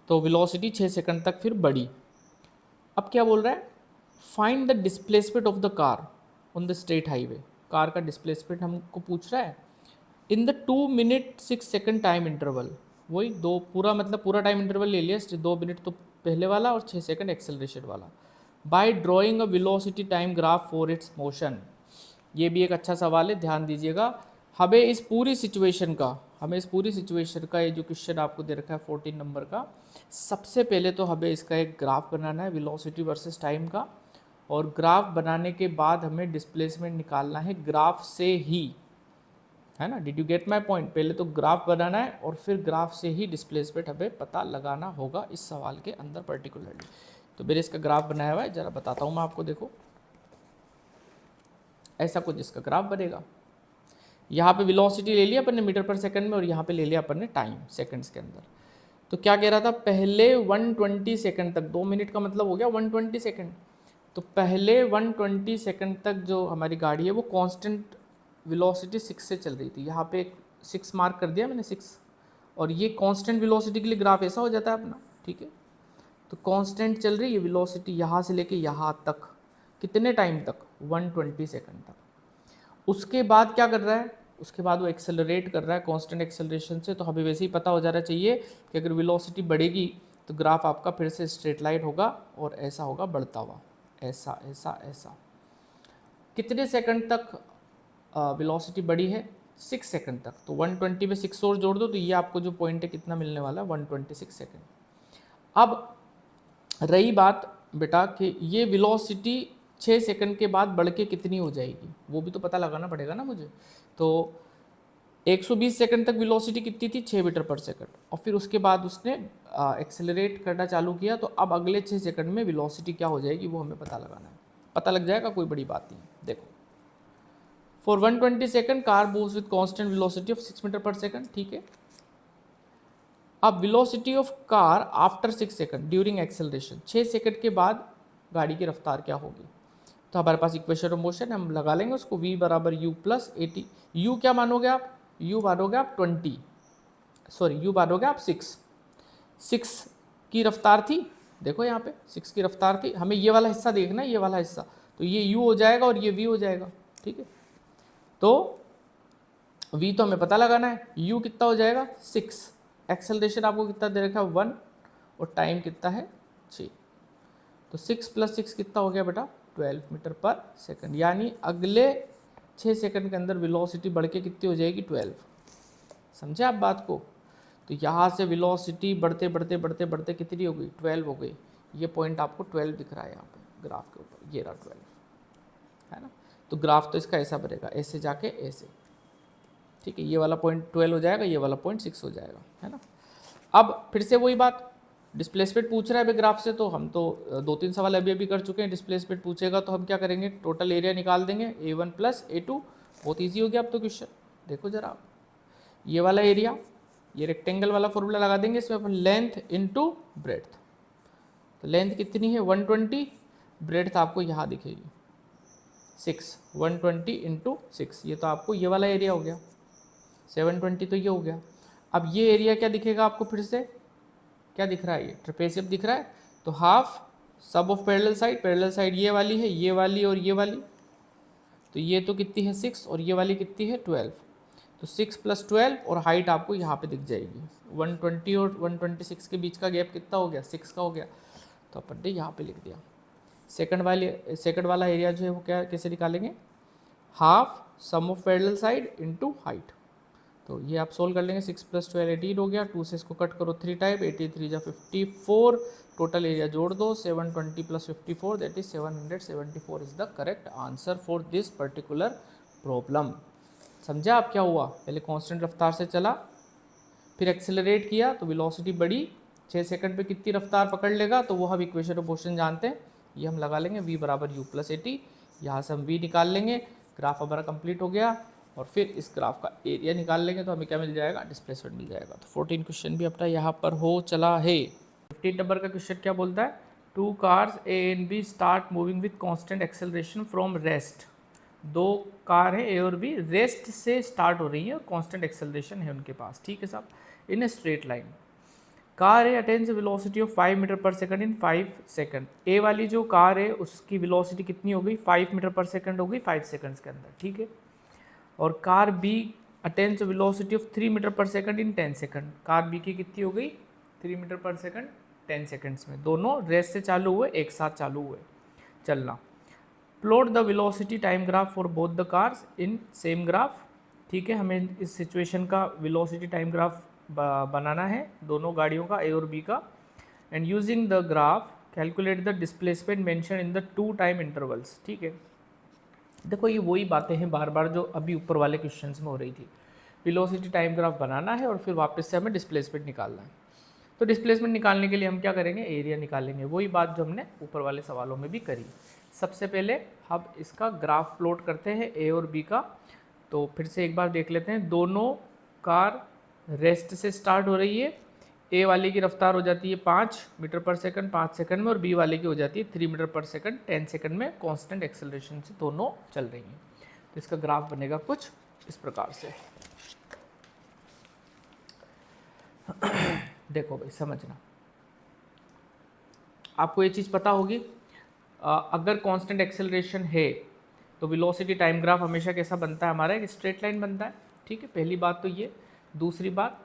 तो वेलोसिटी 6 सेकंड तक फिर बढ़ी। अब क्या बोल रहा है, find the displacement of the car on the straight highway. Car का डिस्प्लेसमेंट हमको पूछ रहा है in the 2 minute 6 second time interval. वही दो पूरा, मतलब पूरा टाइम इंटरवल ले लिया, 2 मिनट तो पहले वाला और 6 सेकंड एक्सेलरेशन वाला। Bye drawing a velocity time graph for its motion. ये भी एक अच्छा सवाल है, ध्यान दीजिएगा। हमें इस पूरी सिचुएशन का ये जो क्वेश्चन आपको दे रखा है 14 नंबर का, सबसे पहले तो हमें इसका एक ग्राफ बनाना है वेलोसिटी वर्सेस टाइम का, और ग्राफ बनाने के बाद हमें डिस्प्लेसमेंट निकालना है ग्राफ से ही, है ना। Did you get my point. पहले तो ग्राफ बनाना है और फिर ग्राफ से ही डिस्प्लेसमेंट हमें पता लगाना होगा इस सवाल के अंदर पर्टिकुलरली। तो मेरे इसका ग्राफ बनाया हुआ है, ज़रा बताता हूँ मैं आपको। देखो, ऐसा कुछ इसका ग्राफ बनेगा। यहाँ पे वेलोसिटी ले लिया अपन ने मीटर पर सेकंड में, और यहाँ पे ले लिया अपन ने टाइम सेकंड्स के अंदर। तो क्या कह रहा था, पहले 120 सेकंड तक, 2 मिनट का मतलब हो गया 120 सेकंड। तो पहले 120 सेकंड तक जो हमारी गाड़ी है वो कांस्टेंट वेलोसिटी 6 से चल रही थी। यहाँ पे 6 मार्क कर दिया मैंने, 6। और ये कांस्टेंट वेलोसिटी के लिए ग्राफ ऐसा हो जाता है अपना, ठीक है। तो कांस्टेंट चल रही है वेलोसिटी यहाँ से लेके यहाँ तक, कितने टाइम तक, 120 सेकंड तक। उसके बाद क्या कर रहा है, उसके बाद वो एक्सेलरेट कर रहा है कांस्टेंट एक्सेलरेशन से। तो हमें वैसे ही पता हो जाना चाहिए कि अगर वेलोसिटी बढ़ेगी तो ग्राफ आपका फिर से स्ट्रेट लाइन होगा और ऐसा होगा बढ़ता हुआ, ऐसा ऐसा ऐसा। कितने सेकंड तक वेलोसिटी बढ़ी है? 6 सेकंड तक। तो 120 में 6 और जोड़ दो तो ये आपको जो पॉइंट है कितना मिलने वाला है? 126 सेकंड। अब रही बात बेटा कि ये वेलोसिटी 6 सेकंड के बाद बढ़ के कितनी हो जाएगी, वो भी तो पता लगाना पड़ेगा ना मुझे। तो 120 सेकंड तक वेलोसिटी कितनी थी? 6 मीटर पर सेकंड। और फिर उसके बाद उसने एक्सेलरेट करना चालू किया, तो अब अगले 6 सेकंड में वेलोसिटी क्या हो जाएगी वो हमें पता लगाना है। पता लग जाएगा, कोई बड़ी बात नहीं। देखो, for 120 second car moves with constant velocity of 6 metre per second, ठीक है। अब velocity of car after 6 second during acceleration, 6 second के बाद गाड़ी की रफ्तार क्या होगी? तो हमारे पास इक्वेशन ऑफ मोशन हम लगा लेंगे उसको, v बराबर u plus A T. You क्या मानोगे आप? u मानोगे आप 20, सॉरी u मानोगे आप 6 की रफ्तार थी। देखो यहाँ पे 6 की रफ्तार थी, हमें ये वाला हिस्सा देखना है, ये वाला हिस्सा। तो ये u हो जाएगा और ये v हो जाएगा, ठीक है। तो v तो हमें पता लगाना है, u कितना हो जाएगा? 6। एक्सेलरेशन आपको कितना दे रखा है? 1, और टाइम कितना है? 6। तो 6 + 6 कितना हो गया बेटा? 12 मीटर पर सेकंड। यानी अगले 6 सेकंड के अंदर वेलोसिटी बढ़ के कितनी हो जाएगी? 12। समझे आप बात को? तो यहाँ से वेलोसिटी बढ़ते बढ़ते बढ़ते बढ़ते कितनी हो गई? 12 हो गई। ये पॉइंट आपको 12 दिख रहा है यहाँ पे ग्राफ के ऊपर, ये रहा 12, है ना। तो ग्राफ तो इसका ऐसा बनेगा, ऐसे जाके ऐसे, ठीक है। ये वाला पॉइंट 12 हो जाएगा, ये वाला पॉइंट 6 हो जाएगा, है ना। अब फिर से वही बात, डिस्प्लेसमेंट पूछ रहा है अभी ग्राफ से, तो हम तो 2-3 सवाल अभी अभी कर चुके हैं। डिस्प्लेसमेंट पूछेगा तो हम क्या करेंगे? टोटल एरिया निकाल देंगे, a1 + a2। बहुत ईजी हो गया अब तो क्वेश्चन। देखो जरा आप, ये वाला एरिया, ये रेक्टेंगल वाला फॉर्मूला लगा देंगे, इसमें अपन लेंथ इनटू ब्रेड्थ। तो लेंथ कितनी है? 120, ब्रेड्थ आपको यहाँ दिखेगी 6, 120 × 6, ये तो आपको ये वाला एरिया हो गया। 720 तो ये हो गया। अब ये एरिया क्या दिखेगा आपको? फिर से क्या दिख रहा है? ये ट्रेपेजियम दिख रहा है। तो हाफ सब of parallel side, parallel side ये वाली है, ये वाली और ये वाली। तो ये तो कितनी है? 6, और ये वाली कितनी है? 12। तो 6 + 12, और हाइट आपको यहाँ पे दिख जाएगी। 120 और 126 के बीच का गैप कितना हो गया? 6 का हो गया। तो अपन ने यहाँ पे लिख दिया। सेकंड वाला एरिया जो है वो क्या कैसे निकालेंगे? Half sum of parallel side into height. तो ये आप सोल्व कर लेंगे। 6 + 12 18 हो गया। 2 से इसको कट करो 3 टाइम, 83 × 54। टोटल एरिया जोड़ दो, 720 + 54, that is 774 is the correct answer for this particular problem. समझा आप क्या हुआ? पहले कांस्टेंट रफ्तार से चला, फिर एक्सेलरेट किया तो वेलोसिटी बढ़ी। 6 सेकंड पे कितनी रफ्तार पकड़ लेगा? तो वो हम इक्वेशन ऑफ मोशन जानते हैं, ये हम लगा लेंगे, v बराबर u + at। यहाँ से हम v निकाल लेंगे। ग्राफ हमारा कंप्लीट हो गया, और फिर इस ग्राफ का एरिया निकाल लेंगे तो हमें क्या मिल जाएगा? डिस्प्लेसमेंट मिल जाएगा। तो 14 क्वेश्चन भी अपना यहाँ पर हो चला है। 15 नंबर का क्वेश्चन क्या बोलता है? 2 cars A and B start moving with constant acceleration from rest. 2 car है A और B, रेस्ट से स्टार्ट हो रही है और कांस्टेंट एक्सेलरेशन है उनके पास, ठीक है साहब, इन ए स्ट्रेट लाइन। कार है attains velocity of 5 metre per second in 5 second. ए वाली जो कार है उसकी वेलोसिटी कितनी हो गई? 5 मीटर पर सेकंड हो गई 5 सेकंड्स के अंदर, ठीक है। और car b attains velocity of 3 metre per second in 10 second. Car b की कितनी हो गई? 3 मीटर पर सेकंड 10 सेकंड्स में। दोनों रेस से चालू हुए, एक साथ चालू हुए चलना। Plot the velocity time graph for both the cars in same graph, ठीक है। हमें इस सिचुएशन का वेलोसिटी टाइम ग्राफ बनाना है दोनों गाड़ियों का, ए और बी का। And using the graph calculate the displacement mention in the 2 time intervals, ठीक है। देखो ये वही बातें हैं बार बार जो अभी ऊपर वाले क्वेश्चंस में हो रही थी। वेलोसिटी टाइम ग्राफ बनाना है और फिर वापस से हमें डिस्प्लेसमेंट निकालना है। तो डिस्प्लेसमेंट निकालने के लिए हम क्या करेंगे? एरिया निकालेंगे, वही बात जो हमने ऊपर वाले सवालों में भी करी। सबसे पहले हम इसका ग्राफ प्लॉट करते हैं ए और बी का। तो फिर से एक बार देख लेते हैं। दोनों कार रेस्ट से स्टार्ट हो रही है। ए वाले की रफ्तार हो जाती है 5 मीटर पर सेकंड 5 सेकंड में, और बी वाले की हो जाती है 3 मीटर पर सेकंड 10 सेकंड में। कांस्टेंट एक्सेलरेशन से दोनों चल रही हैं। तो इसका ग्राफ बनेगा कुछ इस प्रकार से। देखो भाई समझना, आपको ये चीज़ पता होगी, अगर कांस्टेंट एक्सेलरेशन है तो वेलोसिटी टाइम ग्राफ हमेशा कैसा बनता है? हमारा एक स्ट्रेट लाइन बनता है, ठीक है। पहली बात तो ये। दूसरी बात,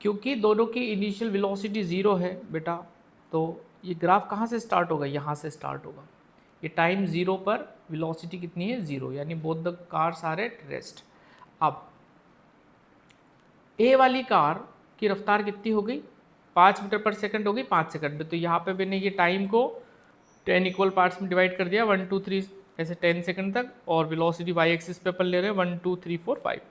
क्योंकि दोनों की इनिशियल वेलोसिटी 0 है बेटा, तो ये ग्राफ कहाँ से स्टार्ट होगा, यहाँ से स्टार्ट होगा। ये टाइम 0 पर वेलोसिटी कितनी है, 0, यानी both the cars are at rest. अब ए वाली कार की रफ्तार कितनी हो गई, 5 मीटर पर सेकंड हो गई 5 सेकंड में। तो यहाँ पे मैंने ये टाइम को 10 इक्वल पार्ट्स में डिवाइड कर दिया, 1 2 3 ऐसे 10 सेकंड तक, और वेलोसिटी वाई एक्सिस पे अपन ले रहे हैं 1 2 3 4 5।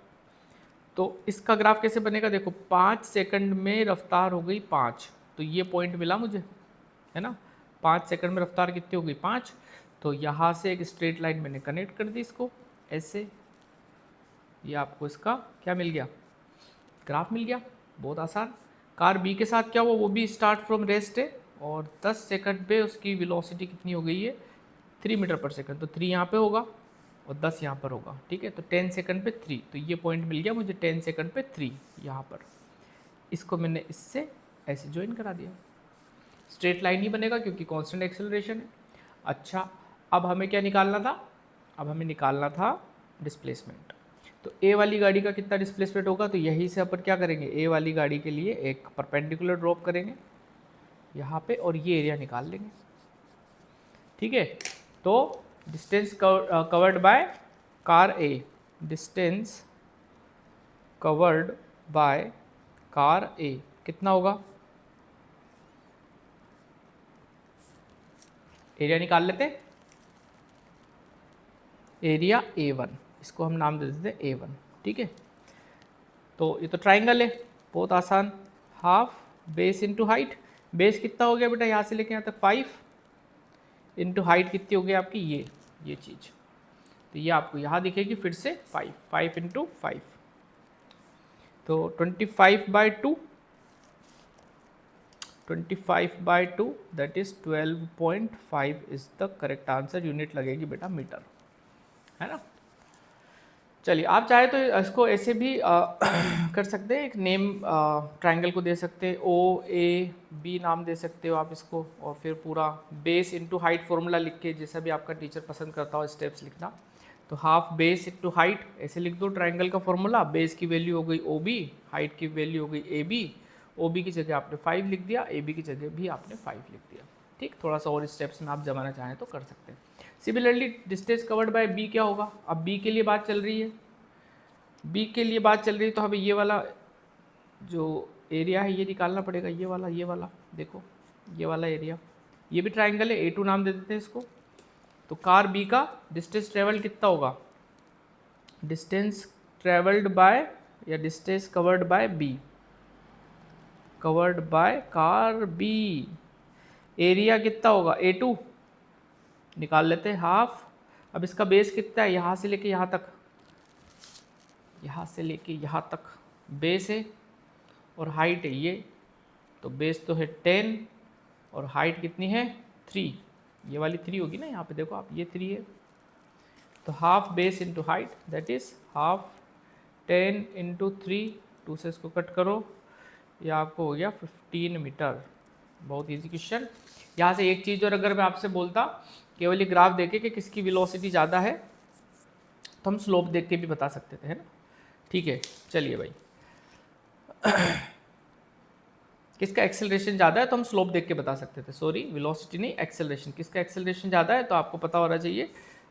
तो इसका ग्राफ कैसे बनेगा, देखो 5 सेकंड में रफ्तार हो गई 5, तो ये पॉइंट मिला मुझे, है ना। 5 सेकंड में रफ्तार कितनी हो गई, 5। तो यहाँ से एक स्ट्रेट लाइन मैंने कनेक्ट कर दी इसको ऐसे, ये आपको इसका क्या मिल गया, ग्राफ मिल गया। बहुत आसान। कार बी के साथ क्या हुआ, वो भी स्टार्ट फ्रॉम रेस्ट है, और 10 सेकंड पे उसकी वेलोसिटी कितनी हो गई है, 3 मीटर पर सेकंड। तो 3 यहाँ पे होगा और 10 यहाँ पर होगा, ठीक है। तो 10 सेकंड पे 3, तो ये पॉइंट मिल गया मुझे 10 सेकंड पे 3 यहाँ पर। इसको मैंने इससे ऐसे ज्वाइन करा दिया, स्ट्रेट लाइन ही बनेगा क्योंकि कांस्टेंट एक्सेलरेशन है। अच्छा, अब हमें क्या निकालना था, अब हमें निकालना था डिस्प्लेसमेंट। तो ए वाली गाड़ी का कितना डिस्प्लेसमेंट होगा, तो यहीं से अपन क्या करेंगे, ए वाली गाड़ी के लिए एक परपेंडिकुलर ड्रॉप करेंगे यहाँ पे और ये एरिया निकाल लेंगे, ठीक है। तो distance covered by car a, distance covered by car a कितना होगा, एरिया निकाल लेते, एरिया A1, इसको हम नाम दे देते हैं A1, ठीक है। तो ये तो ट्राइंगल है, बहुत आसान, half base into height. Base कितना हो गया बेटा, यहाँ से लेके यहाँ तक 5, इंटू हाइट कितनी हो गई आपकी, ये चीज़। तो ये आपको यहाँ दिखेगी फिर से 5, 5 इंटू 5, तो 25/2, 25/2 that is 12.5 is the correct answer. Unit लगेगी बेटा मीटर, है ना। चलिए, आप चाहे तो इसको ऐसे भी कर सकते हैं, एक नेम ट्रायंगल को दे सकते हैं, OAB नाम दे सकते हो आप इसको, और फिर पूरा बेस इंटू हाइट फॉर्मूला लिख के, जैसा भी आपका टीचर पसंद करता हो स्टेप्स लिखना। तो हाफ बेस इंटू हाइट ऐसे लिख दो ट्रायंगल का फॉर्मूला, बेस की वैल्यू हो गई OB, हाइट की वैल्यू हो गई AB, OB की जगह आपने 5 लिख दिया, AB की जगह भी आपने 5 लिख दिया, ठीक। थोड़ा सा और स्टेप्स में आप जमाना चाहें तो कर सकते हैं। Similarly distance covered by B क्या होगा, अब बी के लिए बात चल रही है, बी के लिए बात चल रही है, तो हमें ये वाला जो एरिया है ये निकालना पड़ेगा, ये वाला देखो, ये वाला एरिया, ये भी ट्राइंगल है, A2 नाम दे देते हैं इसको। तो कार बी का डिस्टेंस ट्रेवल्ड कितना होगा, डिस्टेंस ट्रेवल्ड बाय या distance covered by B, covered by car B, area कितना होगा A2 निकाल लेते हैं, हाफ। अब इसका बेस कितना है, यहाँ से लेके यहाँ तक, यहाँ से लेके यहाँ तक बेस है, और हाइट है ये, तो बेस तो है 10 और हाइट कितनी है 3, ये वाली 3 होगी ना, यहाँ पे देखो आप, ये 3 है। तो half base into height that is half 10 into 3, 2 से इसको कट करो, ये आपको हो गया 15 मीटर। बहुत इजी क्वेश्चन। यहाँ से एक चीज़ और, अगर मैं आपसे बोलता केवल ये ग्राफ देखे कि किसकी वेलोसिटी ज़्यादा है, तो हम स्लोप देख के भी बता सकते थे, है ना, ठीक है। चलिए भाई, किसका एक्सेलरेशन ज़्यादा है तो हम स्लोप देख के बता सकते थे, सॉरी वेलोसिटी नहीं, एक्सेलरेशन। किसका एक्सेलरेशन ज़्यादा है तो आपको पता होना चाहिए,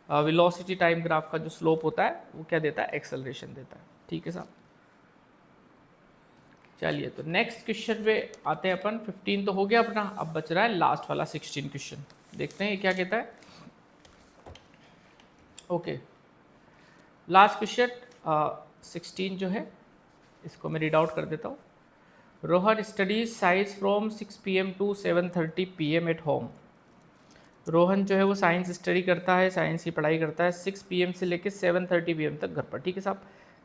वेलोसिटी टाइम ग्राफ का जो स्लोप होता है वो क्या देता है, एक्सेलरेशन देता है, ठीक है साहब। चलिए, तो नेक्स्ट क्वेश्चन पे आते हैं अपन। 15 तो हो गया अपना, अब बच रहा है लास्ट वाला 16 क्वेश्चन, देखते हैं ये क्या कहता है। ओके, लास्ट क्वेश्चन 16 जो है, इसको मैं रीड आउट कर देता हूँ। Rohan studies science from 6 PM to 7:30 PM at home. Rohan जो है वो साइंस स्टडी करता है, साइंस की पढ़ाई करता है 6 PM से लेकर 7:30 PM तक घर पर, ठीक है साहब।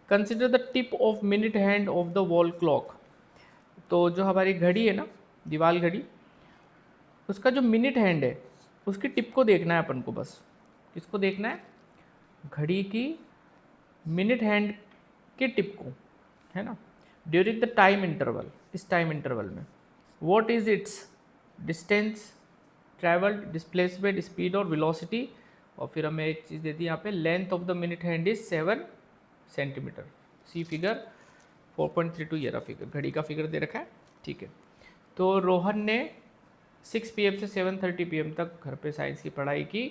Consider the tip of minute hand of the wall clock. तो जो हमारी घड़ी है ना, दीवार घड़ी, उसका जो मिनट हैंड है उसकी टिप को देखना है अपन को, बस किसको देखना है, घड़ी की मिनट हैंड के टिप को, है ना। ड्यूरिंग द टाइम इंटरवल, इस टाइम इंटरवल में what is its distance travelled, displacement, speed और वेलोसिटी, और फिर हमें एक चीज़ दे दी यहाँ पे, length of the minute hand is 7 centimetre. See figure 4.32 ये रहा फिगर, घड़ी का फिगर दे रखा है, ठीक है। तो रोहन ने 6 PM से 7:30 PM तक घर पे साइंस की पढ़ाई की।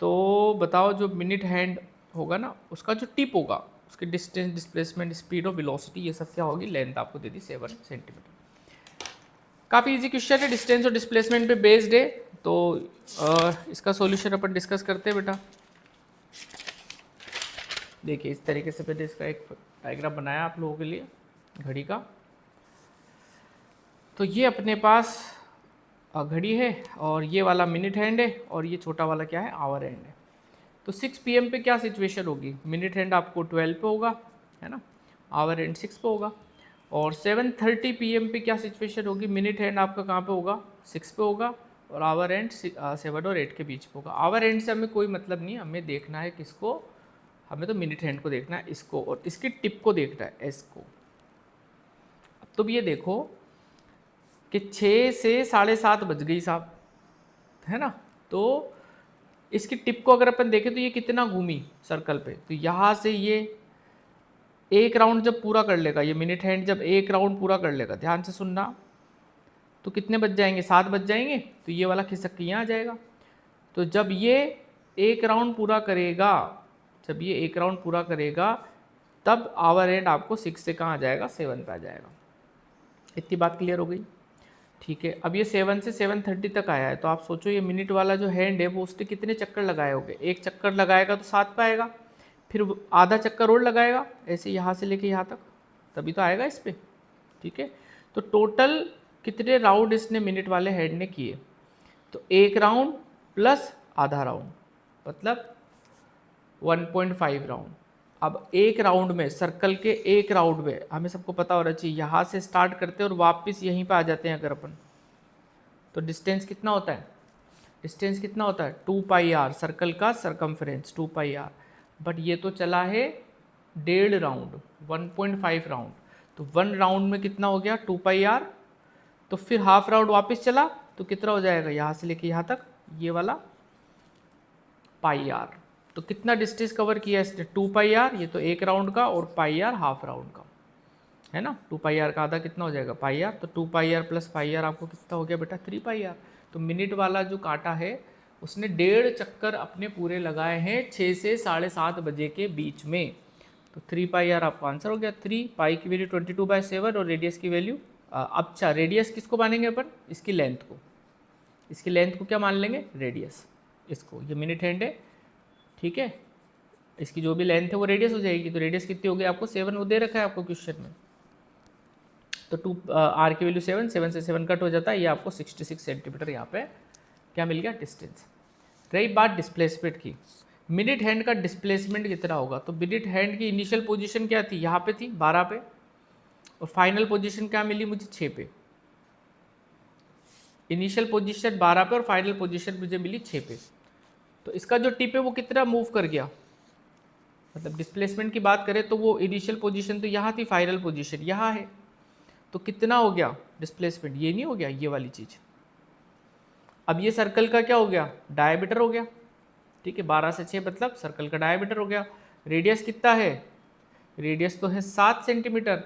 तो बताओ जो मिनट हैंड होगा ना, उसका जो टिप होगा, उसकी डिस्टेंस, डिस्प्लेसमेंट, स्पीड और वेलोसिटी, ये सब क्या होगी, लेंथ आपको दे दी 7 सेंटीमीटर। काफ़ी इजी क्वेश्चन है, डिस्टेंस और डिस्प्लेसमेंट पे बेस्ड है। तो इसका सॉल्यूशन अपन डिस्कस करते हैं बेटा। देखिए इस तरीके से मैंने इसका एक डायग्राम बनाया आप लोगों के लिए घड़ी का। तो ये अपने पास घड़ी है और ये वाला मिनट हैंड है और ये छोटा वाला क्या है, आवर हैंड है। तो 6 PM पे क्या सिचुएशन होगी, मिनट हैंड आपको 12 पे होगा, है ना, आवर हैंड 6 पे होगा। और 7:30 PM पे क्या सिचुएशन होगी, मिनट हैंड आपका कहाँ पे होगा, 6 पे होगा और आवर हैंड 7 और 8 के बीच पे होगा। आवर हैंड से हमें कोई मतलब नहीं, हमें देखना है किसको, हमें तो मिनट हैंड को देखना है, इसको, और इसकी टिप को देखना है, एस को। अब तो ये देखो कि 6 से 7:30 बज गई साहब, है ना। तो इसकी टिप को अगर अपन देखें तो ये कितना घूमी सर्कल पे, तो यहाँ से ये एक राउंड जब पूरा कर लेगा, ये मिनट हैंड जब एक राउंड पूरा कर लेगा, ध्यान से सुनना, तो कितने बज जाएंगे, 7 बज जाएंगे। तो ये वाला खिसक के यहाँ आ जाएगा। तो जब ये एक राउंड पूरा करेगा, जब ये एक राउंड पूरा करेगा, तब आवर हैंड आपको 6 से कहाँ आ जाएगा, 7 पे आ जाएगा। इतनी बात क्लियर हो गई, ठीक है। अब ये 7 से 7:30 तक आया है, तो आप सोचो ये मिनट वाला जो हैंड है वो उसने कितने चक्कर लगाए होंगे, एक चक्कर लगाएगा तो 7 पे आएगा, फिर आधा चक्कर और लगाएगा ऐसे यहाँ से लेके यहाँ तक, तभी तो आएगा इस पे, ठीक है। तो टोटल कितने राउंड इसने मिनट वाले हैंड ने किए, तो एक राउंड प्लस आधा राउंड, मतलब 1.5 राउंड। अब एक राउंड में, सर्कल के एक राउंड में, हमें सबको पता होना चाहिए, यहाँ से स्टार्ट करते हैं और वापस यहीं पे आ जाते हैं अगर अपन, तो डिस्टेंस कितना होता है, डिस्टेंस कितना होता है, 2πr, सर्कल का सरकमफ्रेंस 2πr। बट ये तो चला है 1.5 राउंड, 1.5 राउंड, तो 1 राउंड में कितना हो गया, 2πr। तो फिर हाफ राउंड वापस चला तो कितना हो जाएगा, यहाँ से लेके यहाँ तक, ये वाला πr। तो कितना डिस्टेंस कवर किया इसने, 2πr, ये तो एक राउंड का, और πr हाफ राउंड का, है ना। 2πr का आधा कितना हो जाएगा, πr। तो 2πr प्लस πr आपको कितना हो गया बेटा, 3πr। तो मिनट वाला जो काटा है उसने 1.5 चक्कर अपने पूरे लगाए हैं 6 से 7:30 बजे के बीच में। तो 3πr आपका आंसर हो गया। 3 पाई की वैल्यू 22/7 और रेडियस की वैल्यू, अच्छा रेडियस किसको मानेंगे अपन, इसकी लेंथ को, इसकी लेंथ को क्या मान लेंगे, रेडियस, इसको, ये मिनट हैंड है, ठीक है, इसकी जो भी लेंथ है वो रेडियस हो जाएगी। तो रेडियस कितनी होगी आपको, 7 वो दे रखा है आपको क्वेश्चन में। तो 2 आर की वैल्यू 7, 7 से 7 कट हो जाता है, ये आपको 66 सेंटीमीटर यहाँ पे क्या मिल गया, डिस्टेंस। रही बात डिस्प्लेसमेंट की, मिनट हैंड का डिस्प्लेसमेंट कितना होगा, तो मिनट हैंड की इनिशियल पोजीशन क्या थी, यहाँ पे थी 12 पे, और फाइनल पोजीशन क्या मिली मुझे, 6 पे। इनिशियल पोजीशन 12 पे और फाइनल पोजीशन मुझे मिली 6 पे। तो इसका जो टिप है वो कितना मूव कर गया, मतलब डिस्प्लेसमेंट की बात करें तो वो इनिशियल पोजीशन तो यहाँ थी, फाइनल पोजीशन यहाँ है, तो कितना हो गया डिस्प्लेसमेंट, ये नहीं हो गया, ये वाली चीज़। अब ये सर्कल का क्या हो गया, डायमीटर हो गया, ठीक है, 12 से 6 मतलब सर्कल का डायमीटर हो गया। रेडियस कितना है, रेडियस तो है 7 सेंटीमीटर।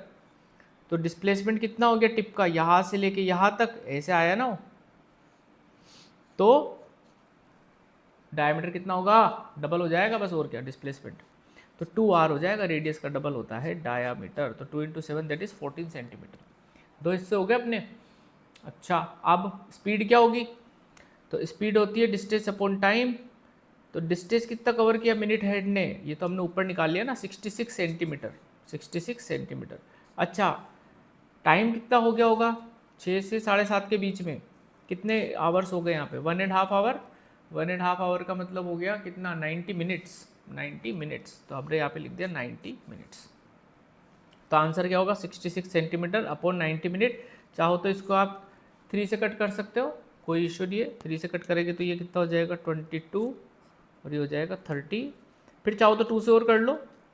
तो डिस्प्लेसमेंट कितना हो गया टिप का, यहाँ से लेके यहाँ तक ऐसे आया ना, तो डायमीटर कितना होगा, डबल हो जाएगा बस, और क्या डिस्प्लेसमेंट। तो 2r हो जाएगा, रेडियस का डबल होता है डायामीटर। तो 2 × 7 दैट इज 14 सेंटीमीटर। दो हिस्से हो गए अपने। अच्छा अब स्पीड क्या होगी, तो स्पीड होती है डिस्टेंस अपॉन टाइम। तो डिस्टेंस कितना कवर किया मिनट हैंड ने, ये तो हमने ऊपर निकाल लिया ना, 66 सेंटीमीटर, 66 सेंटीमीटर। अच्छा टाइम कितना हो गया होगा, 6 से 7:30 के बीच में कितने आवर्स हो गए यहाँ पे, 1.5 आवर। 1.5 आवर का मतलब हो गया कितना, 90 मिनट्स, 90 मिनट्स। तो हमने यहाँ पे लिख दिया 90 मिनट्स। तो आंसर क्या होगा, 66 सेंटीमीटर अपॉन 90 मिनट। चाहो तो इसको आप 3 से कट कर सकते हो, कोई इशू नहीं है। 3 से कट करेंगे तो ये कितना हो जाएगा 22 और ये हो जाएगा 30। फिर चाहो तो 2 से और कर लो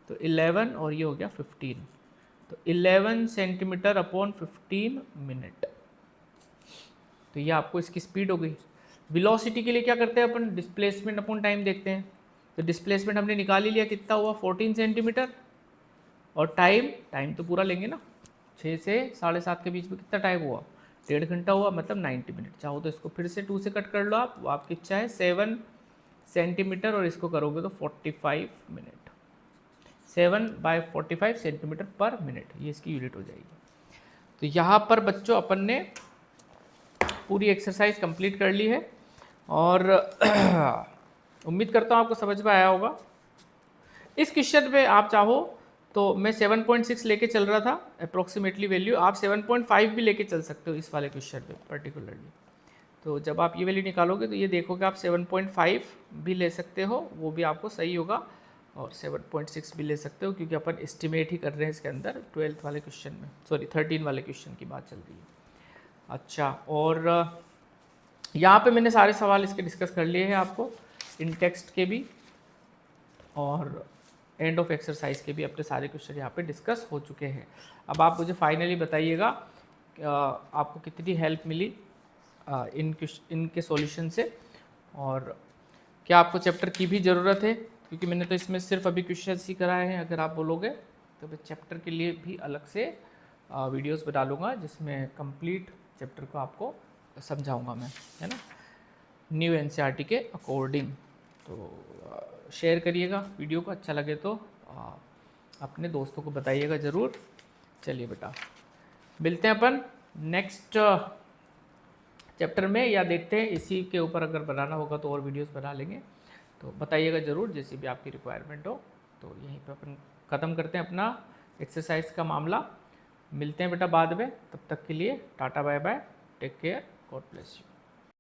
तो 11 और ये हो गया 15। तो 11 सेंटीमीटर अपॉन 15 मिनट। तो ये आपको इसकी स्पीड हो गई। वेलोसिटी के लिए क्या करते हैं अपन, डिस्प्लेसमेंट अपॉन टाइम देखते हैं। तो डिस्प्लेसमेंट हमने निकाल ही लिया, कितना हुआ 14 सेंटीमीटर, और टाइम, टाइम तो पूरा लेंगे ना, 6 से 7:30 के बीच में कितना टाइम हुआ, 1.5 घंटा हुआ, मतलब 90 मिनट। चाहो तो इसको फिर से 2 से कट कर लो आप, वो आपकी इच्छा है, 7 सेंटीमीटर, और इसको करोगे तो 45 मिनट, 7/45 सेंटीमीटर पर मिनट, ये इसकी यूनिट हो जाएगी। तो यहाँ पर बच्चों अपन ने पूरी एक्सरसाइज कंप्लीट कर ली है, और उम्मीद करता हूँ आपको समझ में आया होगा। इस क्वेश्चन में आप चाहो तो मैं 7.6 लेके चल रहा था अप्रोक्सीमेटली वैल्यू, आप 7.5 भी लेके चल सकते हो इस वाले क्वेश्चन में पर्टिकुलरली। तो जब आप ये वैल्यू निकालोगे तो ये देखोगे आप 7.5 भी ले सकते हो, वो भी आपको सही होगा, और 7.6 भी ले सकते हो, क्योंकि अपन एस्टिमेट ही कर रहे हैं इसके अंदर 12th वाले क्वेश्चन में, सॉरी 13 वाले क्वेश्चन की बात चल रही है। अच्छा, और यहाँ पे मैंने सारे सवाल इसके डिस्कस कर लिए हैं आपको, इन टेक्स्ट के भी और एंड ऑफ एक्सरसाइज के भी अपने सारे क्वेश्चन यहाँ पे डिस्कस हो चुके हैं। अब आप मुझे फाइनली बताइएगा आपको कितनी हेल्प मिली इनके सॉल्यूशन से, और क्या आपको चैप्टर की भी ज़रूरत है, क्योंकि मैंने तो इसमें सिर्फ अभी क्वेश्चन ही कराए हैं। अगर आप बोलोगे तो मैं चैप्टर के लिए भी अलग से वीडियोस बना लूँगा, जिसमें कंप्लीट चैप्टर को आपको समझाऊंगा मैं, है ना, न्यू एनसीईआरटी के अकॉर्डिंग। तो शेयर करिएगा वीडियो को, अच्छा लगे तो अपने दोस्तों को बताइएगा ज़रूर। चलिए बेटा, मिलते हैं अपन नेक्स्ट चैप्टर में, या देखते हैं इसी के ऊपर अगर बनाना होगा तो और वीडियोस बना लेंगे। तो बताइएगा ज़रूर जैसी भी आपकी रिक्वायरमेंट हो। तो यहीं पे अपन ख़त्म करते हैं अपना एक्सरसाइज का मामला। मिलते हैं बेटा बाद में, तब तक के लिए tata bye bye, take care, God bless you.